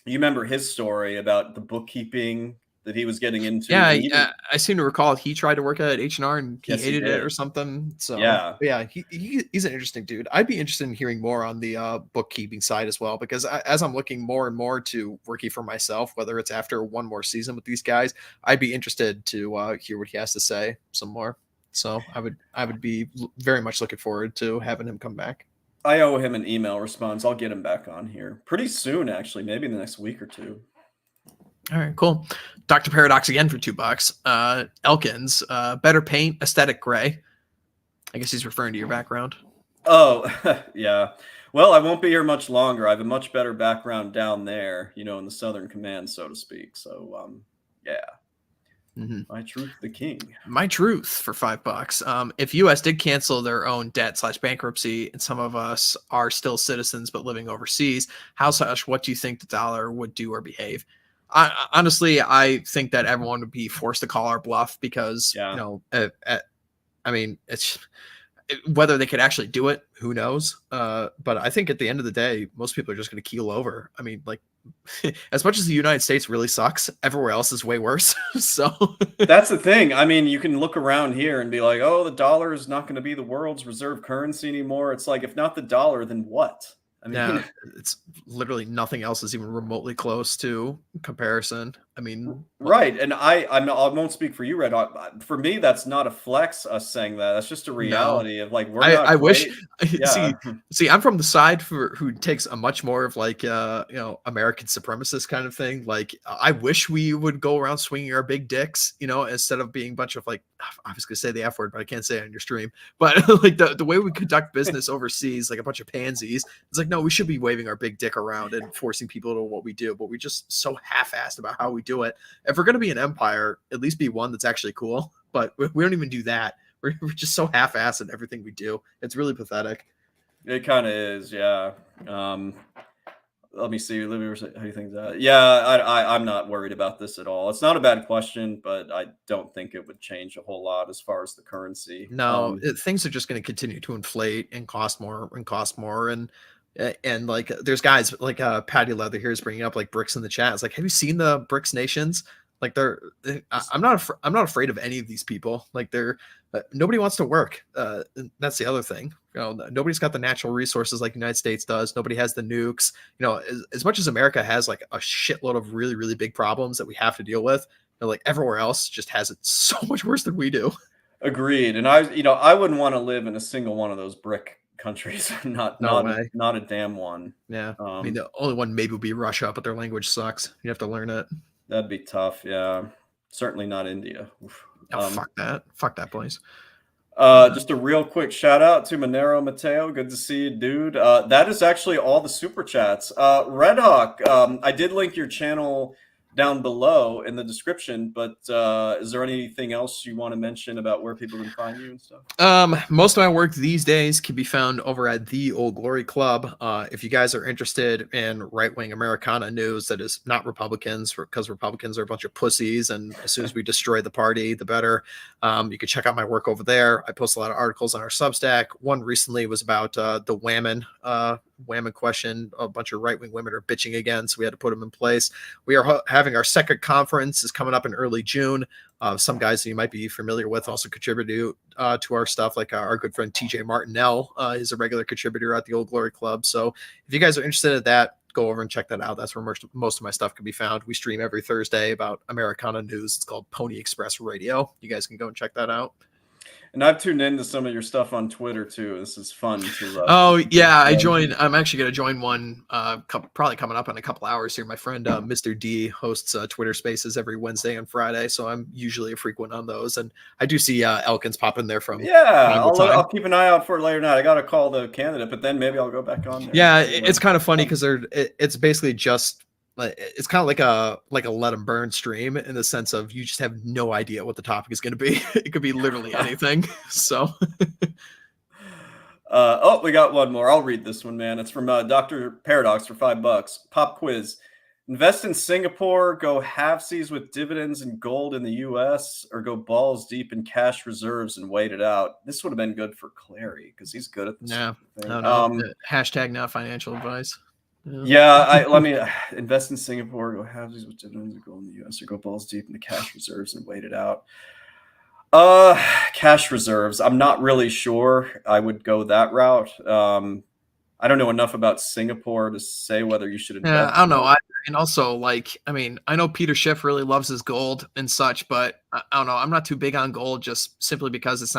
remember his story about the bookkeeping that he was getting into. Yeah, And even, I seem to recall he tried to work at H&R and he yes, he hated it or did. something. So Yeah. yeah, he's an interesting dude. I'd be interested in hearing more on the bookkeeping side as well, because as I'm looking more and more to working for myself, whether it's after one more season with these guys, I'd be interested to hear what he has to say some more. So I would be very much looking forward to having him come back. I owe him an email response. I'll get him back on here pretty soon, actually, maybe in the next week or two. All right, cool. Dr. Paradox again for $2. Elkins, better paint, aesthetic gray. I guess he's referring to your background. Oh, yeah. Well, I won't be here much longer. I have a much better background down there, in the Southern Command, so to speak. So, yeah. Mm-hmm. My truth, the king. My truth for $5. If U.S. did cancel their own debt/bankruptcy, and some of us are still citizens but living overseas, what do you think the dollar would do or behave? Honestly, I think that everyone would be forced to call our bluff because, I mean, it's whether they could actually do it, who knows? But I think at the end of the day, most people are just going to keel over. I mean, like, as much as the United States really sucks, everywhere else is way worse. So that's the thing. I mean, you can look around here and be like, oh, the dollar is not going to be the world's reserve currency anymore. It's like, if not the dollar, then what? I mean, yeah, it's literally nothing else is even remotely close to comparison. I mean, right. And I won't speak for you, RedHawk. For me, that's not a flex, us saying that. That's just a reality of like, we're not I wish Yeah. see, I'm from the side who takes a much more of like American supremacist kind of thing. Like, I wish we would go around swinging our big dicks, instead of being a bunch of like, I was gonna say the F word, but I can't say it on your stream. But like the way we conduct business overseas, like a bunch of pansies, it's like, no, we should be waving our big dick around and forcing people to what we do, but we just so half-assed about how we do it. If we're gonna be an empire, at least be one that's actually cool. But we don't even do that. We're just so half-assed in everything we do. It's really pathetic. It kind of is, yeah. Let me see. Let me see how you think that. Yeah, I'm not worried about this at all. It's not a bad question, but I don't think it would change a whole lot as far as the currency. No, things are just going to continue to inflate and cost more and cost more. And like, there's guys like Patty Leather here is bringing up like BRICS in the chat. It's like, have you seen the BRICS nations? Like, I'm not afraid of any of these people. Like, nobody wants to work. That's the other thing. Nobody's got the natural resources like the United States does. Nobody has the nukes. As much as America has like a shitload of really, really big problems that we have to deal with, like everywhere else just has it so much worse than we do. Agreed. And I wouldn't want to live in a single one of those BRIC countries. not a damn one. Yeah. I mean, the only one maybe would be Russia, but their language sucks. You have to learn it. That'd be tough. Yeah. Certainly not India. Fuck that. Fuck that place. Just a real quick shout out to Monero Mateo. Good to see you, dude. That is actually all the super chats. RedHawk, I did link your channel down below in the description, but is there anything else you want to mention about where people can find you and stuff? Most of my work these days can be found over at the Old Glory Club. If you guys are interested in right-wing Americana news that is not Republicans, because Republicans are a bunch of pussies, and as soon as we destroy the party, the better. You can check out my work over there. I post a lot of articles on our Substack. One recently was about the Whammon question. A bunch of right-wing women are bitching again, so we had to put them in place. We are having our second conference is coming up in early June. Some guys that you might be familiar with also contribute to our stuff, like our good friend TJ Martinell is a regular contributor at the Old Glory Club. So if you guys are interested in that, go over and check that out. That's where most of my stuff can be found. We stream every Thursday about Americana news. It's called Pony Express Radio. You guys can go and check that out. And I've tuned into some of your stuff on Twitter too. This is fun to. Oh yeah, I joined. I'm actually gonna join one. Probably coming up in a couple hours here. My friend Mr. D hosts Twitter Spaces every Wednesday and Friday, so I'm usually a frequent on those. And I do see Elkins pop in there from I'll keep an eye out for it later tonight. I got to call the candidate, but then maybe I'll go back on there. Yeah, it's kind of funny because it's basically just. It's kind of like a let them burn stream in the sense of you just have no idea what the topic is going to be. It could be literally anything. So, we got one more. I'll read this one, man. It's from Dr. Paradox for $5. Pop quiz: invest in Singapore, go halvesies with dividends and gold in the U.S., or go balls deep in cash reserves and wait it out. This would have been good for Clary because he's good at this. Yeah, thing. No. Hashtag not financial advice. Let me invest in Singapore, go halvesies with dividends, or go in the U.S., or go balls deep in the cash reserves and wait it out. Cash reserves. I'm not really sure I would go that route. I don't know enough about Singapore to say whether you should invest. Yeah, I don't know. And also, I know Peter Schiff really loves his gold and such, but I don't know. I'm not too big on gold just simply because it's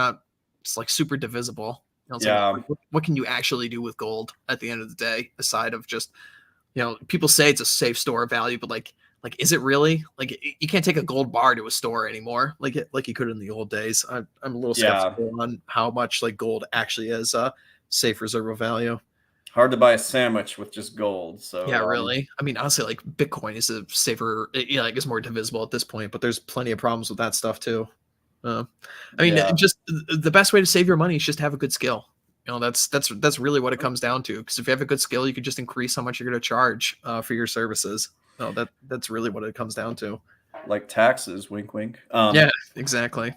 like super divisible. What can you actually do with gold at the end of the day, aside of just, people say it's a safe store of value, but like, is it really? Like, you can't take a gold bar to a store anymore, like you could in the old days. I'm a little skeptical on how much like gold actually is a safe reserve of value. Hard to buy a sandwich with just gold. So yeah, really. I mean, honestly, like Bitcoin is a safer, it's more divisible at this point, but there's plenty of problems with that stuff too. Just the best way to save your money is just have a good skill. That's really what it comes down to. Because if you have a good skill, you could just increase how much you're going to charge for your services. That's really what it comes down to. Like taxes, wink, wink. Yeah, exactly.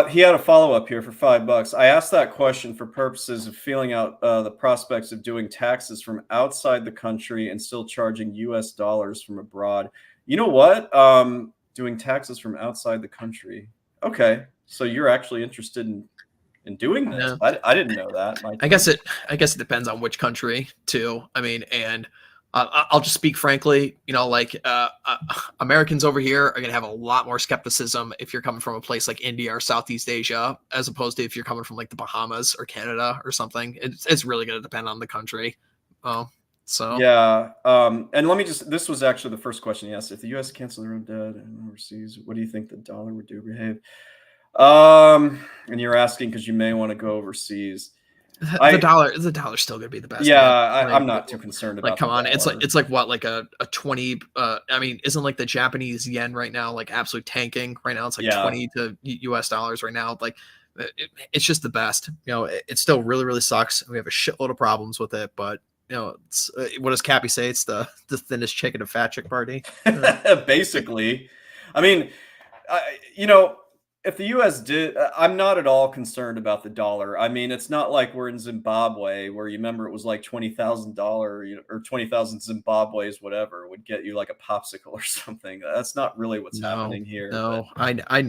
He had a follow-up here for $5. I asked that question for purposes of feeling out the prospects of doing taxes from outside the country and still charging US dollars from abroad. You know what? Doing taxes from outside the country. Okay. So you're actually interested in doing this. Yeah. I didn't know that. I guess it depends on which country too. I mean, and I'll just speak frankly, Americans over here are going to have a lot more skepticism if you're coming from a place like India or Southeast Asia, as opposed to if you're coming from like the Bahamas or Canada or something. It's really going to depend on the country. So yeah. And let me this was actually the first question. Yes. If the U.S. canceled their own debt and overseas, what do you think the dollar would do behave? And you're asking because you may want to go overseas. The dollar's still gonna be the best. Yeah, I'm not too concerned about. Like, come on, it's like what, like a 20. I mean, isn't like the Japanese yen right now like absolute tanking right now? It's like 20 to US dollars right now. Like, it's just the best. It still really really sucks. We have a shitload of problems with it, but it's what does Cappy say? It's the thinnest chick at a fat chick party. Basically, I mean, if the U.S. did, I'm not at all concerned about the dollar. I mean, it's not like we're in Zimbabwe where you remember it was like $20,000 or 20,000 Zimbabwe's, whatever, would get you like a popsicle or something. That's not really what's happening here. No, but, I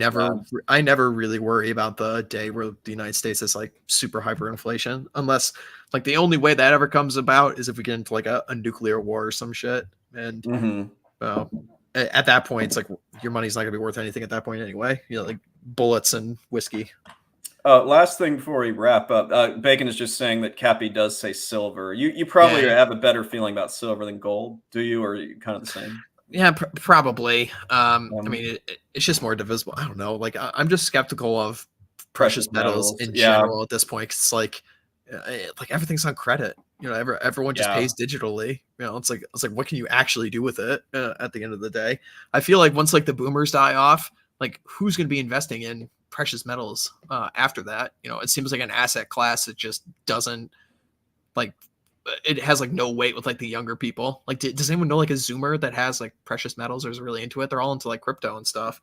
never really worry about the day where the United States is like super hyperinflation, unless like the only way that ever comes about is if we get into like a nuclear war or some shit. And at that point, it's like your money's not gonna be worth anything at that point anyway. Like bullets and whiskey. Last thing before we wrap up, Bacon is just saying that Cappy does say silver. You probably have a better feeling about silver than gold, do you? Or are you kind of the same? Yeah, probably. I mean, it's just more divisible. I don't know. Like, I'm just skeptical of precious metals in general at this point. It's like everything's on credit. Everyone just pays digitally. It's like what can you actually do with it at the end of the day? I feel like once like the boomers die off, like who's going to be investing in precious metals after that? It seems like an asset class that just doesn't like. It has like no weight with like the younger people. Like, does anyone know like a Zoomer that has like precious metals or is really into it? They're all into like crypto and stuff.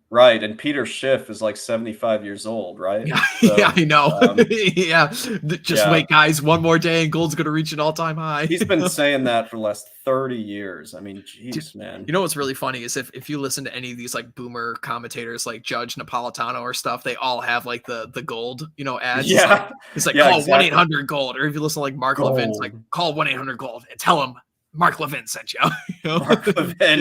Right, and Peter Schiff is like 75 years old, right? Yeah, so, I know. Wait, guys, one more day and gold's going to reach an all-time high. He's been saying that for the last 30 years. I mean, geez, man. You know what's really funny is if you listen to any of these like boomer commentators like Judge Napolitano or stuff, they all have like the gold, ads. Yeah. It's like call 1-800-GOLD. Or if you listen to like Mark Levin's like call 1-800-GOLD and tell them Mark Levin sent you. Mark Levin.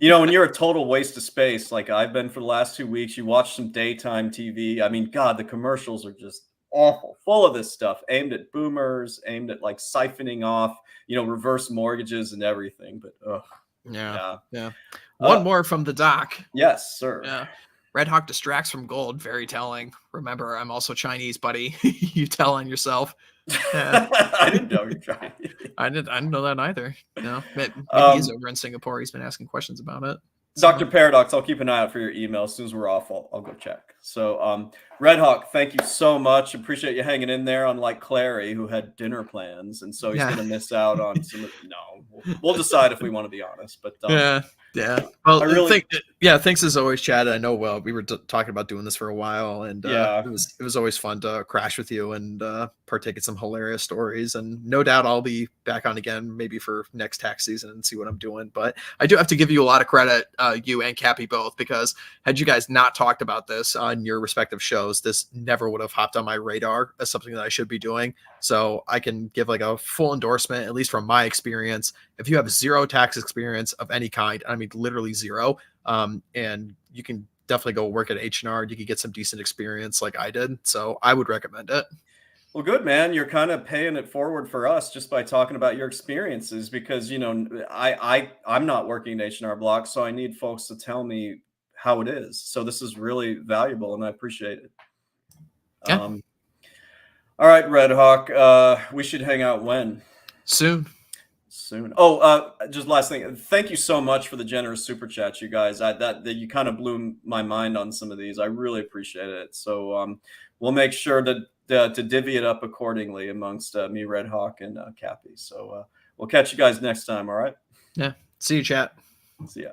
Yeah. When you're a total waste of space, like I've been for the last 2 weeks, you watch some daytime TV. I mean, God, the commercials are just awful, full of this stuff aimed at boomers, aimed at like siphoning off, reverse mortgages and everything. But yeah. One more from the doc. Yes, sir. Yeah. RedHawk distracts from gold. Very telling. Remember, I'm also Chinese, buddy. You tell on yourself. Yeah. I didn't know you're Chinese. I didn't know that either. Maybe he's over in Singapore. He's been asking questions about it. Dr. Paradox, I'll keep an eye out for your email. As soon as we're off, I'll go check. So, RedHawk, thank you so much. Appreciate you hanging in there, unlike Clary, who had dinner plans. And so he's going to miss out on some of we'll decide if we want to be honest. But yeah. Well, thanks as always, Chad. I know we were talking about doing this for a while, and it was always fun to crash with you and partake in some hilarious stories. And no doubt I'll be back on again, maybe for next tax season and see what I'm doing. But I do have to give you a lot of credit, you and Cappy both, because had you guys not talked about this on your respective shows, this never would have hopped on my radar as something that I should be doing. So I can give like a full endorsement, at least from my experience. If you have zero tax experience of any kind, I mean, literally zero, and you can definitely go work at H&R, you could get some decent experience like I did. So I would recommend it. Well, good, man. You're kind of paying it forward for us just by talking about your experiences, because, I'm not working at H&R Block, so I need folks to tell me how it is. So this is really valuable, and I appreciate it. Yeah. All right, RedHawk, we should hang out when? Soon. Oh, just last thing. Thank you so much for the generous super chats, you guys. That you kind of blew my mind on some of these. I really appreciate it. So we'll make sure to divvy it up accordingly amongst me, RedHawk, and Cappy. So we'll catch you guys next time. All right. Yeah. See you, chat. See ya.